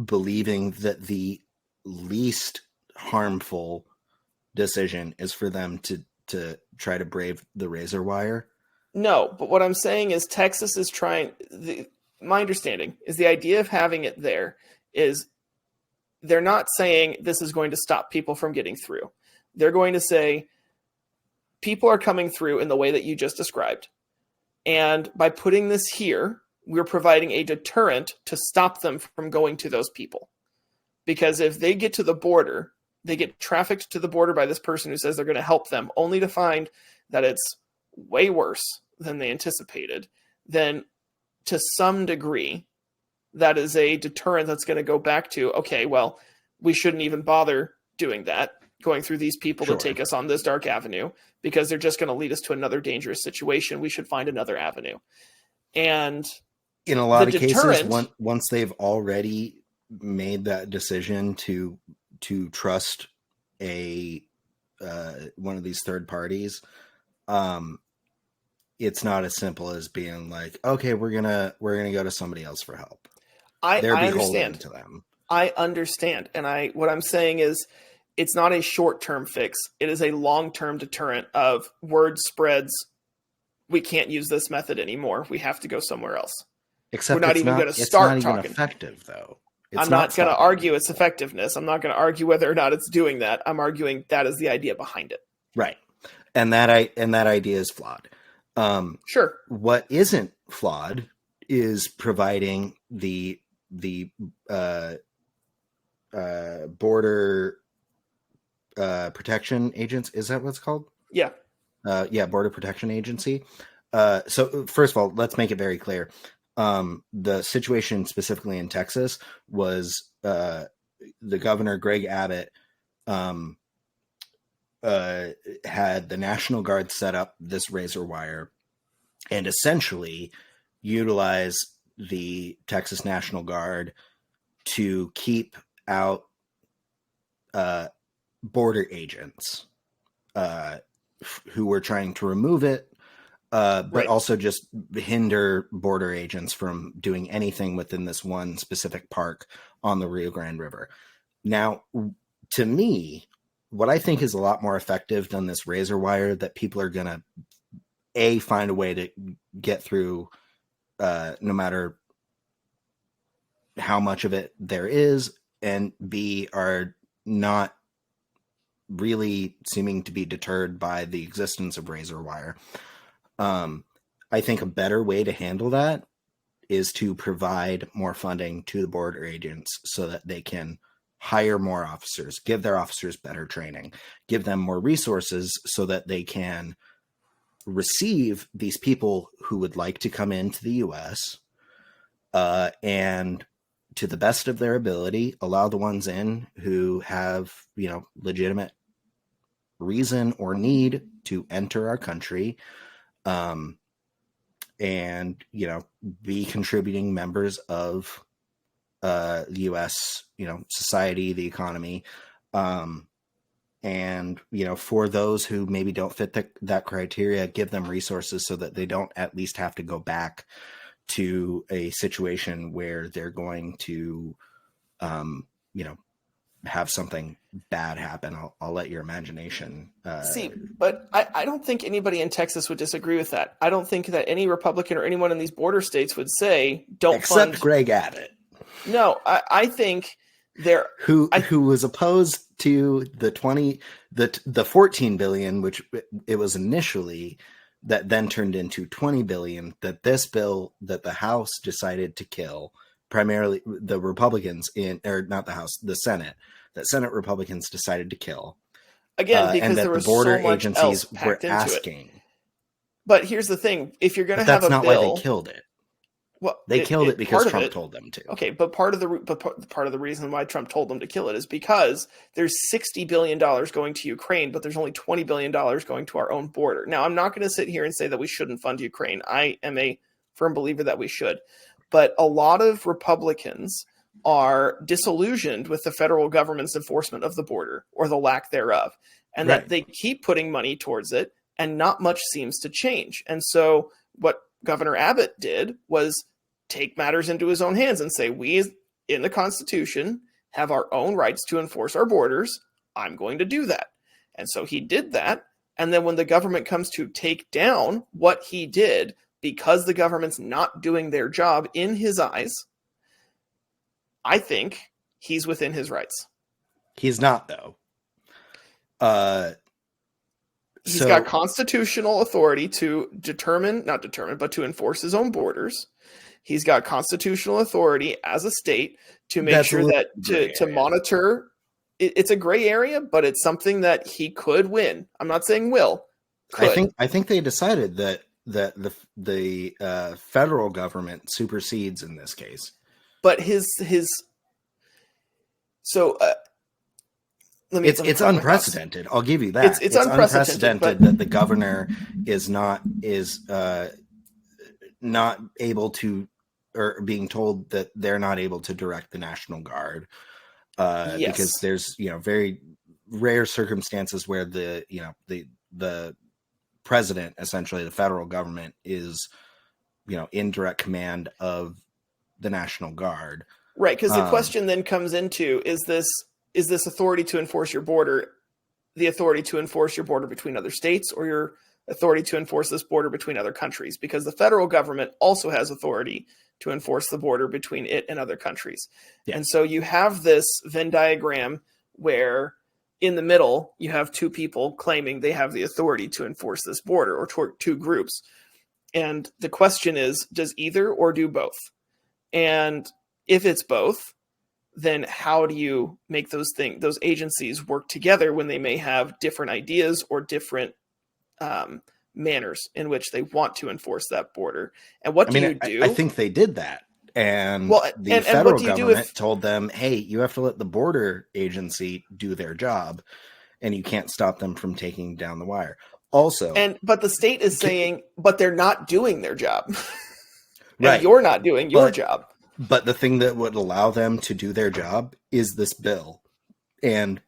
believing that the least harmful decision is for them to try to brave the razor wire? No, but what I'm saying is Texas is trying. My understanding is the idea of having it there is they're not saying this is going to stop people from getting through. They're going to say people are coming through in the way that you just described. And by putting this here, we're providing a deterrent to stop them from going to those people. Because if they get to the border, they get trafficked to the border by this person who says they're going to help them, only to find that it's way worse than they anticipated, then to some degree, that is a deterrent that's going to go back to, okay, well, we shouldn't even bother doing that, going through these people to take us on this dark avenue, because they're just going to lead us to another dangerous situation. We should find another avenue. And in a lot of cases, once they've already made that decision to trust one of these third parties, it's not as simple as being like, okay, we're gonna go to somebody else for help. I understand. To them. I understand, and what I'm saying is, it's not a short-term fix. It is a long-term deterrent of word spreads. We can't use this method anymore. We have to go somewhere else. Except we're not even going to start talking. It's not even effective, though. I'm not going to argue its effectiveness. I'm not going to argue whether or not it's doing that. I'm arguing that is the idea behind it. Right, and that idea is flawed. Sure. What isn't flawed is providing the border protection agents. Is that what it's called? Yeah. Border protection agency. So first of all, let's make it very clear. The situation specifically in Texas was the governor, Greg Abbott, had the National Guard set up this razor wire and essentially utilize the Texas National Guard to keep out border agents who were trying to remove it, but also just hinder border agents from doing anything within this one specific park on the Rio Grande River. Now, to me, what I think is a lot more effective than this razor wire that people are going to find a way to get through, no matter how much of it there is, and B, are not really seeming to be deterred by the existence of razor wire. I think a better way to handle that is to provide more funding to the border agents so that they can hire more officers, give their officers better training, give them more resources so that they can receive these people who would like to come into the U.S. And to the best of their ability, allow the ones in who have, legitimate reason or need to enter our country, and, be contributing members of the U.S., society, the economy. And, for those who maybe don't fit that criteria, give them resources so that they don't at least have to go back to a situation where they're going to, have something bad happen. I'll let your imagination see, but I don't think anybody in Texas would disagree with that. I don't think that any Republican or anyone in these border states would say don't except fund Greg Abbott. No, I think there who was opposed to the 14 billion, which it was initially, that then turned into 20 billion, that this bill that the House decided to kill, primarily the Republicans not the House, the Senate, that Senate Republicans decided to kill. Again, because and that there was the border so much agencies else were packed into asking it. But here's the thing: if you're going to But have that's a not why they bill, killed it. well, They killed it because part of Trump it. told them to. Okay, but part of the reason why Trump told them to kill it is because there's $60 billion going to Ukraine, but there's only $20 billion going to our own border. Now, I'm not going to sit here and say that we shouldn't fund Ukraine. I am a firm believer that we should, but a lot of Republicans are disillusioned with the federal government's enforcement of the border or the lack thereof, and Right. that they keep putting money towards it, and not much seems to change. And so, what Governor Abbott did was take matters into his own hands and say, we in the Constitution have our own rights to enforce our borders. I'm going to do that. And so he did that. And then when the government comes to take down what he did, because the government's not doing their job in his eyes, I think he's within his rights. He's not, though. He's got constitutional authority to to enforce his own borders. He's got constitutional authority as a state to make sure that to monitor. It's a gray area, but it's something that he could win. I'm not saying will. Could. I think they decided that the federal government supersedes in this case. But it's unprecedented. I'll give you that. It's unprecedented that the governor is not able to, or being told that they're not able to direct the National Guard, because there's very rare circumstances where the president, essentially the federal government, is in direct command of the National Guard. Right, because the question then comes into, is this authority to enforce your border the authority to enforce your border between other states, or your authority to enforce this border between other countries? Because the federal government also has authority to enforce the border between it and other countries. Yeah. And so you have this Venn diagram where in the middle, you have two people claiming they have the authority to enforce this border, or two groups. And the question is, does either or do both? And if it's both, then how do you make those agencies work together when they may have different ideas or different manners in which they want to enforce that border? And what do you do? I think they did that. And the federal government told them, hey, you have to let the border agency do their job, and you can't stop them from taking down the wire. Also, but the state is saying, but they're not doing their job. Right. And you're not doing your job. But the thing that would allow them to do their job is this bill. And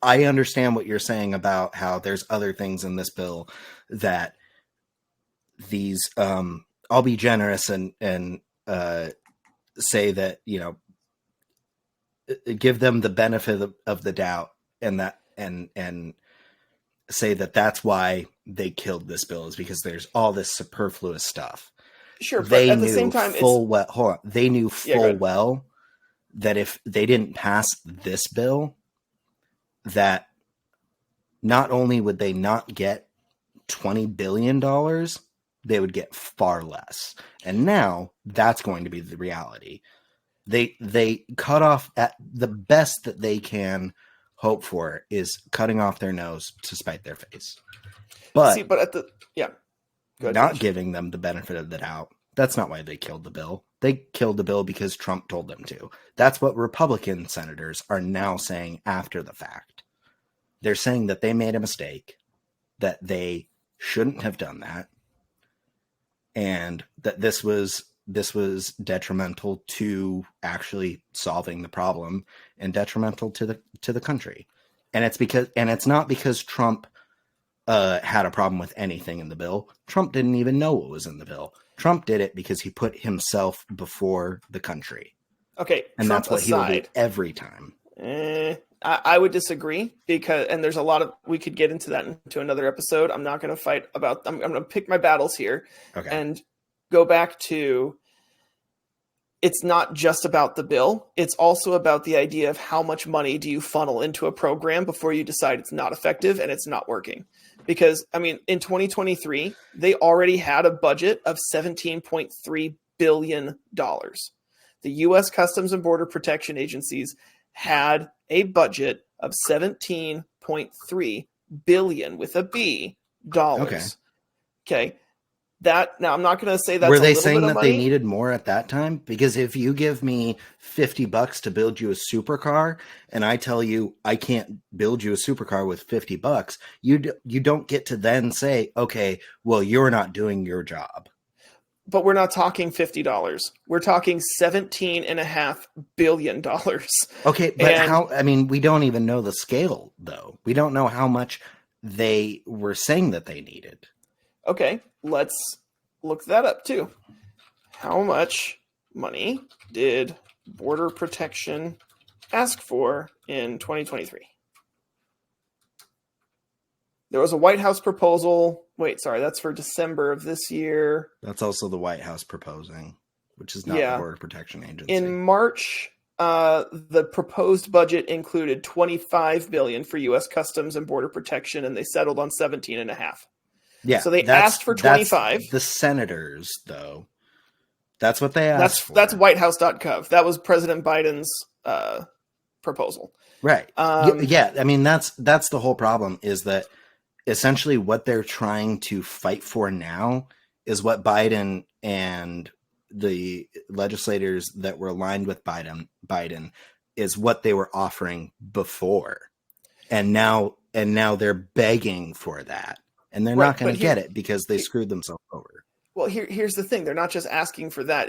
I understand what you're saying about how there's other things in this bill that these, I'll be generous and say that, give them the benefit of the doubt, and say that that's why they killed this bill, is because there's all this superfluous stuff. Sure, but at the same time, they knew full well that if they didn't pass this bill, that not only would they not get $20 billion, they would get far less. And now that's going to be the reality. They cut off, at the best that they can hope for is cutting off their nose to spite their face. But not giving them the benefit of the doubt. That's not why they killed the bill. They killed the bill because Trump told them to. That's what Republican senators are now saying after the fact. They're saying that they made a mistake, that they shouldn't have done that, and that this was detrimental to actually solving the problem and detrimental to the country. And it's not because Trump had a problem with anything in the bill. Trump didn't even know what was in the bill. Trump did it because he put himself before the country. Okay, and Trump that's what aside, he will do every time. I would disagree, and there's a lot of, we could get into that into another episode. I'm not going to fight about. I'm going to pick my battles here, and go back to. It's not just about the bill. It's also about the idea of how much money do you funnel into a program before you decide it's not effective and it's not working. Because, in 2023, they already had a budget of $17.3 billion. The U.S. Customs and Border Protection agencies had a budget of $17.3 billion with a B Okay. Okay. That, now I'm not going to say that's Were a they little saying bit of that they money. needed more at that time? Because if you give me $50 to build you a supercar, and I tell you I can't build you a supercar with $50, you don't get to then say, okay, well, you're not doing your job. But we're not talking $50. We're talking $17.5 billion. Okay, but And how? I mean, we don't even know the scale, though. We don't know how much they were saying that they needed. okay, let's look that up too. How much money did border protection ask for in 2023? There was a White House proposal. Wait, sorry, that's for December of this year. That's also the White House proposing, which is not the Yeah. Border Protection Agency. In March, the proposed budget included $25 billion for U.S. Customs and Border Protection, and they settled on 17.5. Yeah, So they asked for 25. The senators, though. That's what they asked for. That's WhiteHouse.gov. That was President Biden's proposal. Right. Yeah. I mean, that's the whole problem, is that essentially what they're trying to fight for now is what Biden and the legislators that were aligned with Biden is what they were offering before. And now they're begging for that. And they're not going to get it because they screwed themselves over. Well, here's the thing. They're not just asking for that.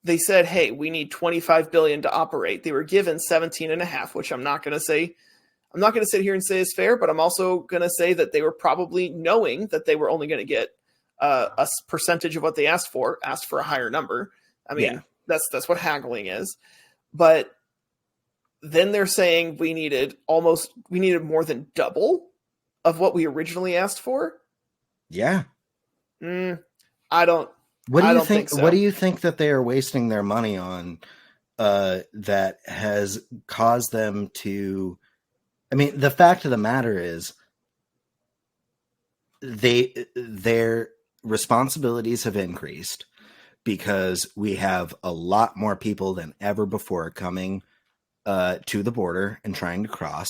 They said, hey, we need $25 billion to operate. They were given 17.5, which I'm not going to sit here and say is fair, but I'm also going to say that they were probably knowing that they were only going to get a percentage of what they asked for a higher number. I mean, that's what haggling is. But then they're saying we needed more than double of what we originally asked for. Yeah. I don't think so. What do you think that they are wasting their money on that has caused them to? I mean, the fact of the matter is their responsibilities have increased because we have a lot more people than ever before coming to the border and trying to cross.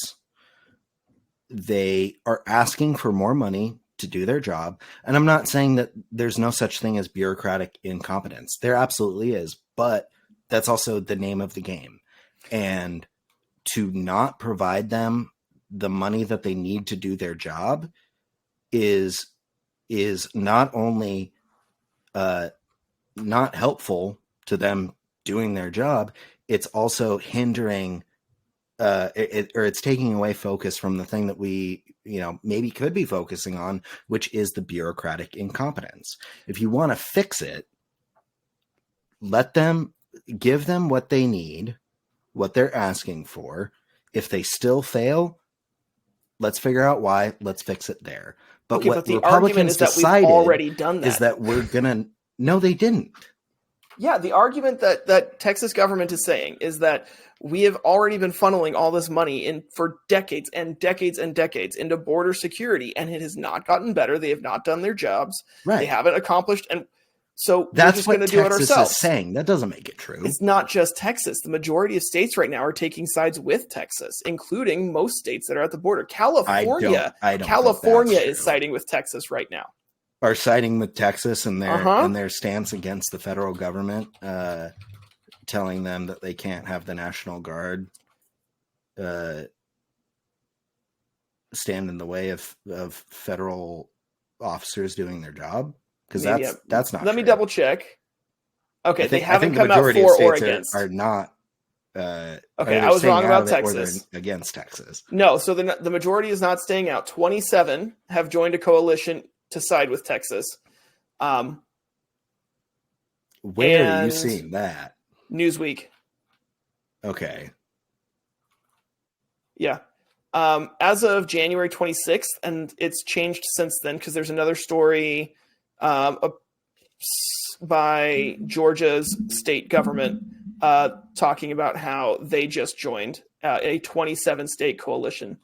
They are asking for more money to do their job. And I'm not saying that there's no such thing as bureaucratic incompetence. There absolutely is, but that's also the name of the game. And to not provide them the money that they need to do their job is not only not helpful to them doing their job, it's also hindering or it's taking away focus from the thing that we maybe could be focusing on, which is the bureaucratic incompetence. If you want to fix it, give them what they need, what they're asking for. If they still fail, let's figure out why. Let's fix it there. But okay, what but the Republicans argument is that we've already done that. is that we're gonna. No, they didn't. Yeah, the argument that Texas government is saying is that we have already been funneling all this money for decades and decades and decades into border security, and it has not gotten better. They have not done their jobs. Right. They haven't accomplished, and so that's we're just what going to do it Texas ourselves. Is saying. That doesn't make it true. It's not just Texas. The majority of states right now are taking sides with Texas, including most states that are at the border. California is siding with Texas right now. Are siding with Texas and their stance against the federal government, telling them that they can't have the National Guard stand in the way of federal officers doing their job, because that's not. Let me double check. Okay, they haven't come out for or against. Are not. Okay, I was wrong about Texas. Or against Texas. No, so the majority is not staying out. 27 have joined a coalition to side with Texas. Where are you seeing that? Newsweek. Okay. Yeah. As of January 26th, and it's changed since then because there's another story by Georgia's state government talking about how they just joined a 27-state coalition.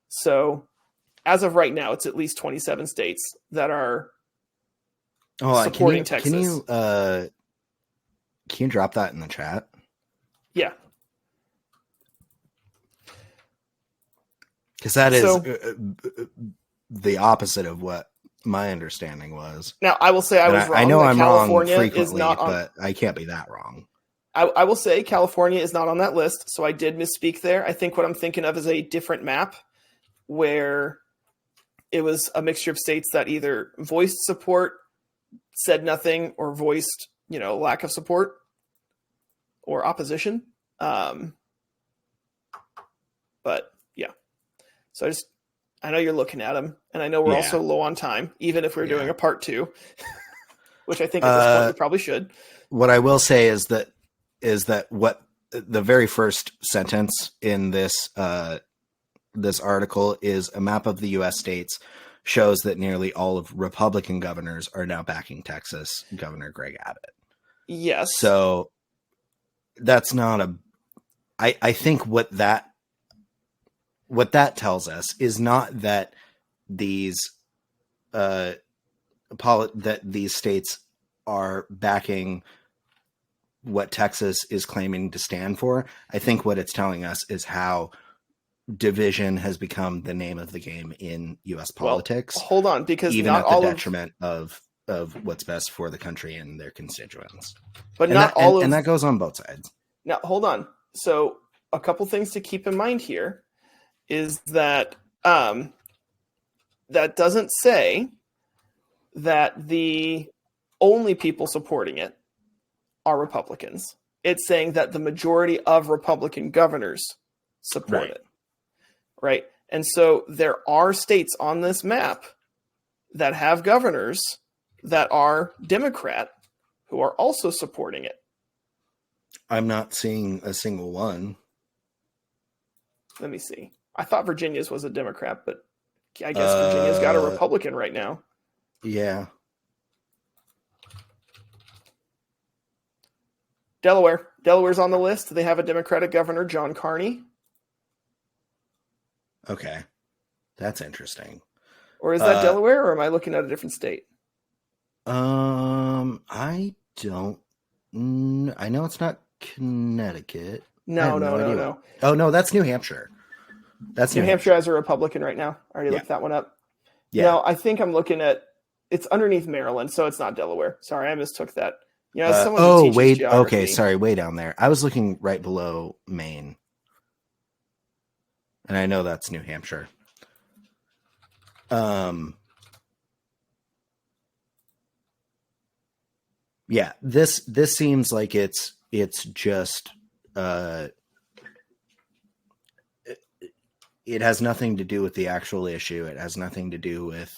So as of right now, it's at least 27 states that are supporting Texas. Can you drop that in the chat? Yeah. Because that is the opposite of what my understanding was. Now, I will say I And was wrong. I know That I'm California wrong is frequently, not on. but I can't be that wrong. I will say California is not on that list, so I did misspeak there. I think what I'm thinking of is a different map where it was a mixture of states that either voiced support, said nothing, or voiced, lack of support or opposition. But yeah, so I know you're looking at them, and I know we're also low on time, even if we're doing a part 2, which I think at this point we probably should. What I will say is that what the very first sentence in this this article is a map of the U.S. states shows that nearly all of Republican governors are now backing Texas Governor Greg Abbott. Yes. So that's not a. I think what that tells us is not that these that these states are backing what Texas is claiming to stand for. I think what it's telling us is how division has become the name of the game in U.S. politics. Well, hold on, because even not at the all detriment of what's best for the country and their constituents. But and not that, all and that goes on both sides. Now, hold on. So a couple things to keep in mind here is that that doesn't say that the only people supporting it are Republicans. It's saying that the majority of Republican governors support it. Right? And so there are states on this map that have governors that are Democrat who are also supporting it. I'm not seeing a single one. Let me see. I thought Virginia's was a Democrat, but I guess Virginia's got a Republican right now. Yeah. Delaware's on the list. They have a Democratic governor, John Carney. Okay. That's interesting. Or is that Delaware, or am I looking at a different state? I don't. I know it's not Connecticut. No. Oh no, that's New Hampshire. That's New Hampshire has a Republican right now. I already looked that one up. Yeah. No, I think I'm looking at. It's underneath Maryland, so it's not Delaware. Sorry, I mistook that. Wait. Geography. Okay, sorry, way down there. I was looking right below Maine, and I know that's New Hampshire. Yeah, this seems like it's just it has nothing to do with the actual issue. It has nothing to do with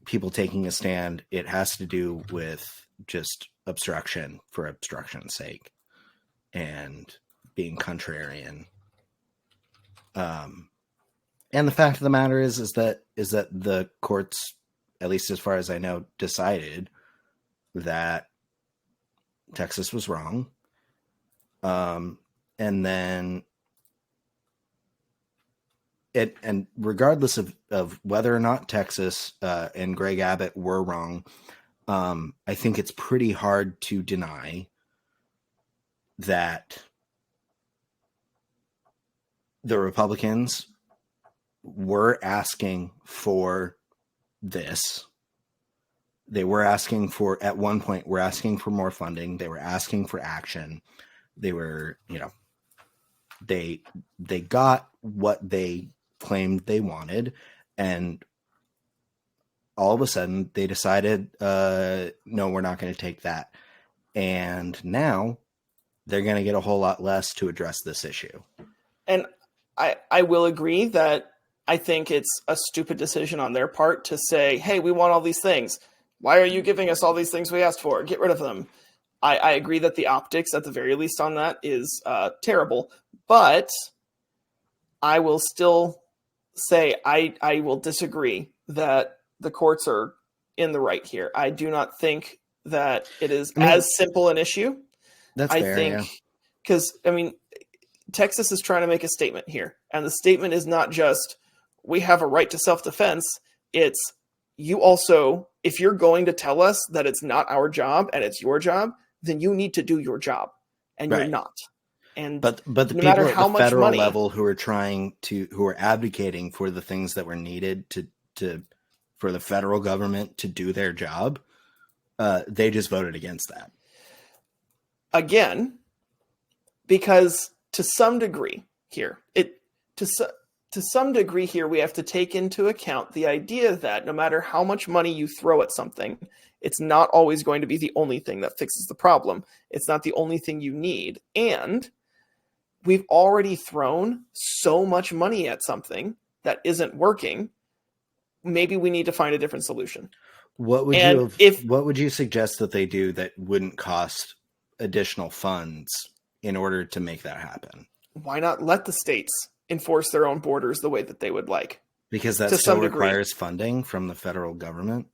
people taking a stand. It has to do with just obstruction for obstruction's sake and being contrarian. And the fact of the matter is that the courts, at least as far as I know, decided that Texas was wrong. And then and regardless of whether or not Texas and Greg Abbott were wrong, I think it's pretty hard to deny that the Republicans were asking for this. They were asking for, at one point, we're asking for more funding. They were asking for action. They were, they got what they claimed they wanted. And all of a sudden they decided, no, we're not going to take that. And now they're going to get a whole lot less to address this issue. And I will agree that I think it's a stupid decision on their part to say, hey, we want all these things. Why are you giving us all these things we asked for? Get rid of them. I agree that the optics, at the very least on that, is terrible. But I will still say I will disagree that the courts are in the right here. I do not think that it is as simple an issue. That's fair, think, because, Texas is trying to make a statement here. And the statement is not just, we have a right to self-defense. It's, you also, if you're going to tell us that it's not our job and it's your job, then you need to do your job. And you're not. And but the no matter people at how the much federal money, level who are advocating for the things that were needed for the federal government to do their job, they just voted against that. Again, because to some degree here, to some degree here, we have to take into account the idea that no matter how much money you throw at something, it's not always going to be the only thing that fixes the problem. It's not the only thing you need. And we've already thrown so much money at something that isn't working. Maybe we need to find a different solution. What would you suggest that they do that wouldn't cost additional funds in order to make that happen? Why not let the states enforce their own borders the way that they would like? Because that still requires funding from the federal government,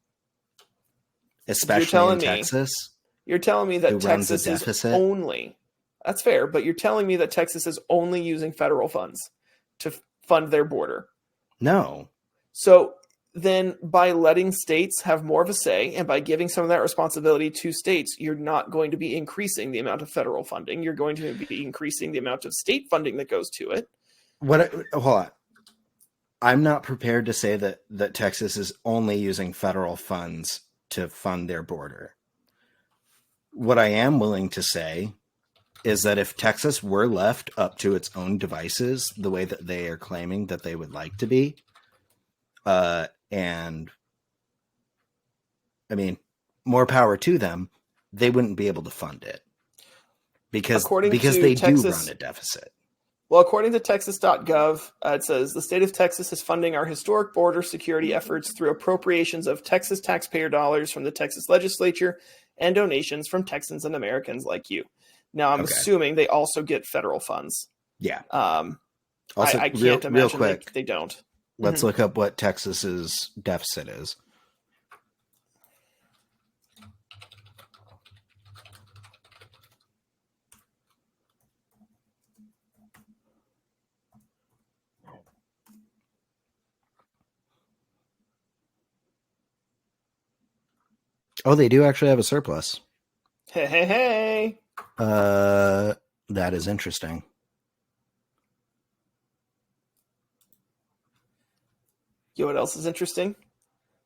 especially in Texas. You're telling me that Texas is only, that's fair, but you're telling me that Texas is only using federal funds to fund their border. No. So then by letting states have more of a say and by giving some of that responsibility to states, you're not going to be increasing the amount of federal funding. You're going to be increasing the amount of state funding that goes to it. Hold on. I'm not prepared to say that Texas is only using federal funds to fund their border. What I am willing to say is that if Texas were left up to its own devices, the way that they are claiming that they would like to be, and I mean, more power to them, they wouldn't be able to fund it because they do run a deficit. Well, according to Texas.gov, it says the state of Texas is funding our historic border security efforts through appropriations of Texas taxpayer dollars from the Texas legislature and donations from Texans and Americans like you. Now, I'm assuming they also get federal funds. Yeah. Also, I can't imagine they don't. Let's look up what Texas's deficit is. Oh, they do actually have a surplus. Hey. That is interesting. You know what else is interesting?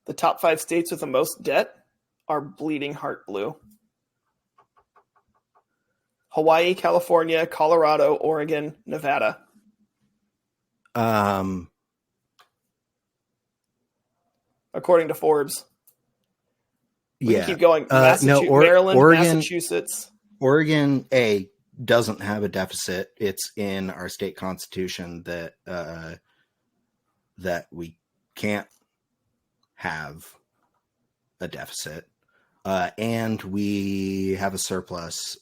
The top 5 states with the most debt are bleeding heart blue. Hawaii, California, Colorado, Oregon, Nevada. According to Forbes. We can keep going. Maryland, Oregon, Massachusetts. Oregon, doesn't have a deficit. It's in our state constitution that we can't have a deficit. And we have a surplus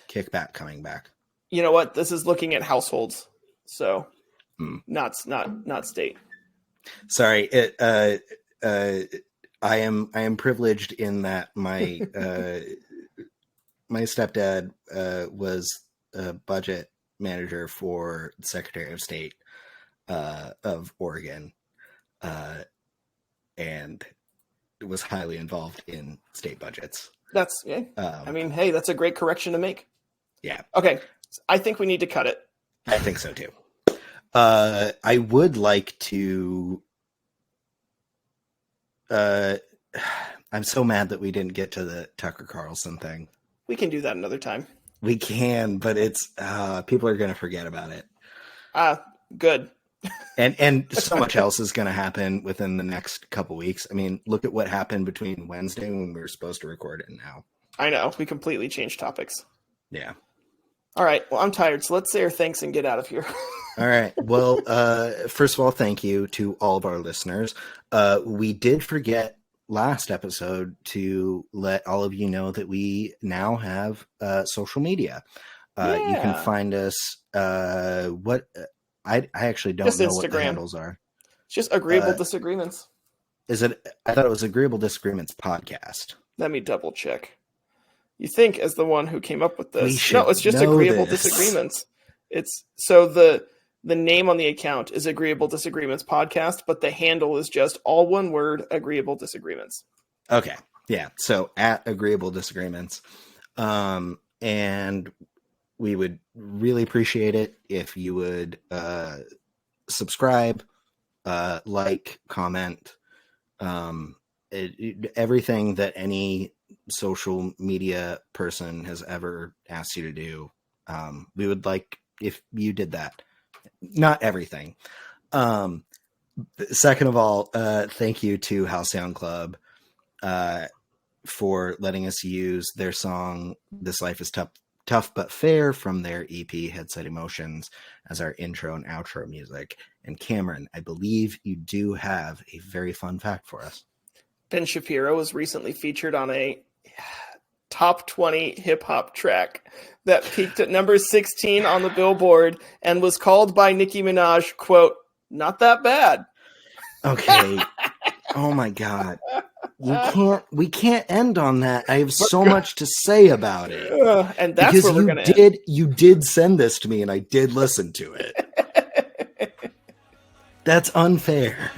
kickback coming back. You know what? This is looking at households. So not state. Sorry. I am privileged in that my my stepdad was a budget manager for the Secretary of State of Oregon, and was highly involved in state budgets. That's that's a great correction to make. Yeah. Okay. I think we need to cut it. I think so too. I would like to. I'm so mad that we didn't get to the Tucker Carlson thing. We can do that another time. We can, but it's people are going to forget about it. Good. And so much else is going to happen within the next couple weeks. I mean, look at what happened between Wednesday when we were supposed to record it and now. I know. We completely changed topics. Yeah. All right. Well, I'm tired, so let's say our thanks and get out of here. All right. Well, first of all, thank you to all of our listeners. We did forget last episode to let all of you know that we now have social media. You can find us. I actually don't know what the handles are. It's just Agreeable Disagreements. Is it? I thought it was Agreeable Disagreements Podcast. Let me double check. You think as the one who came up with this? No, it's just Agreeable Disagreements. It's so the name on the account is Agreeable Disagreements Podcast, but the handle is just all one word, Agreeable Disagreements. Okay. Yeah. So at Agreeable Disagreements. And we would really appreciate it if you would subscribe, like, comment, everything that any social media person has ever asked you to do. We would like if you did that. Not everything. Second of all, thank you to House Sound Club for letting us use their song "This Life Is Tough But Fair" from their EP Headset Emotions as our intro and outro music. And Cameron, I believe you do have a very fun fact for us. Ben Shapiro was recently featured on a top 20 hip-hop track that peaked at number 16 on the Billboard and was called by Nicki Minaj, quote, "not that bad." Okay. Oh my God. We can't end on that. I have so much to say about it. And that's because where we're going to end. You did send this to me and I did listen to it. That's unfair.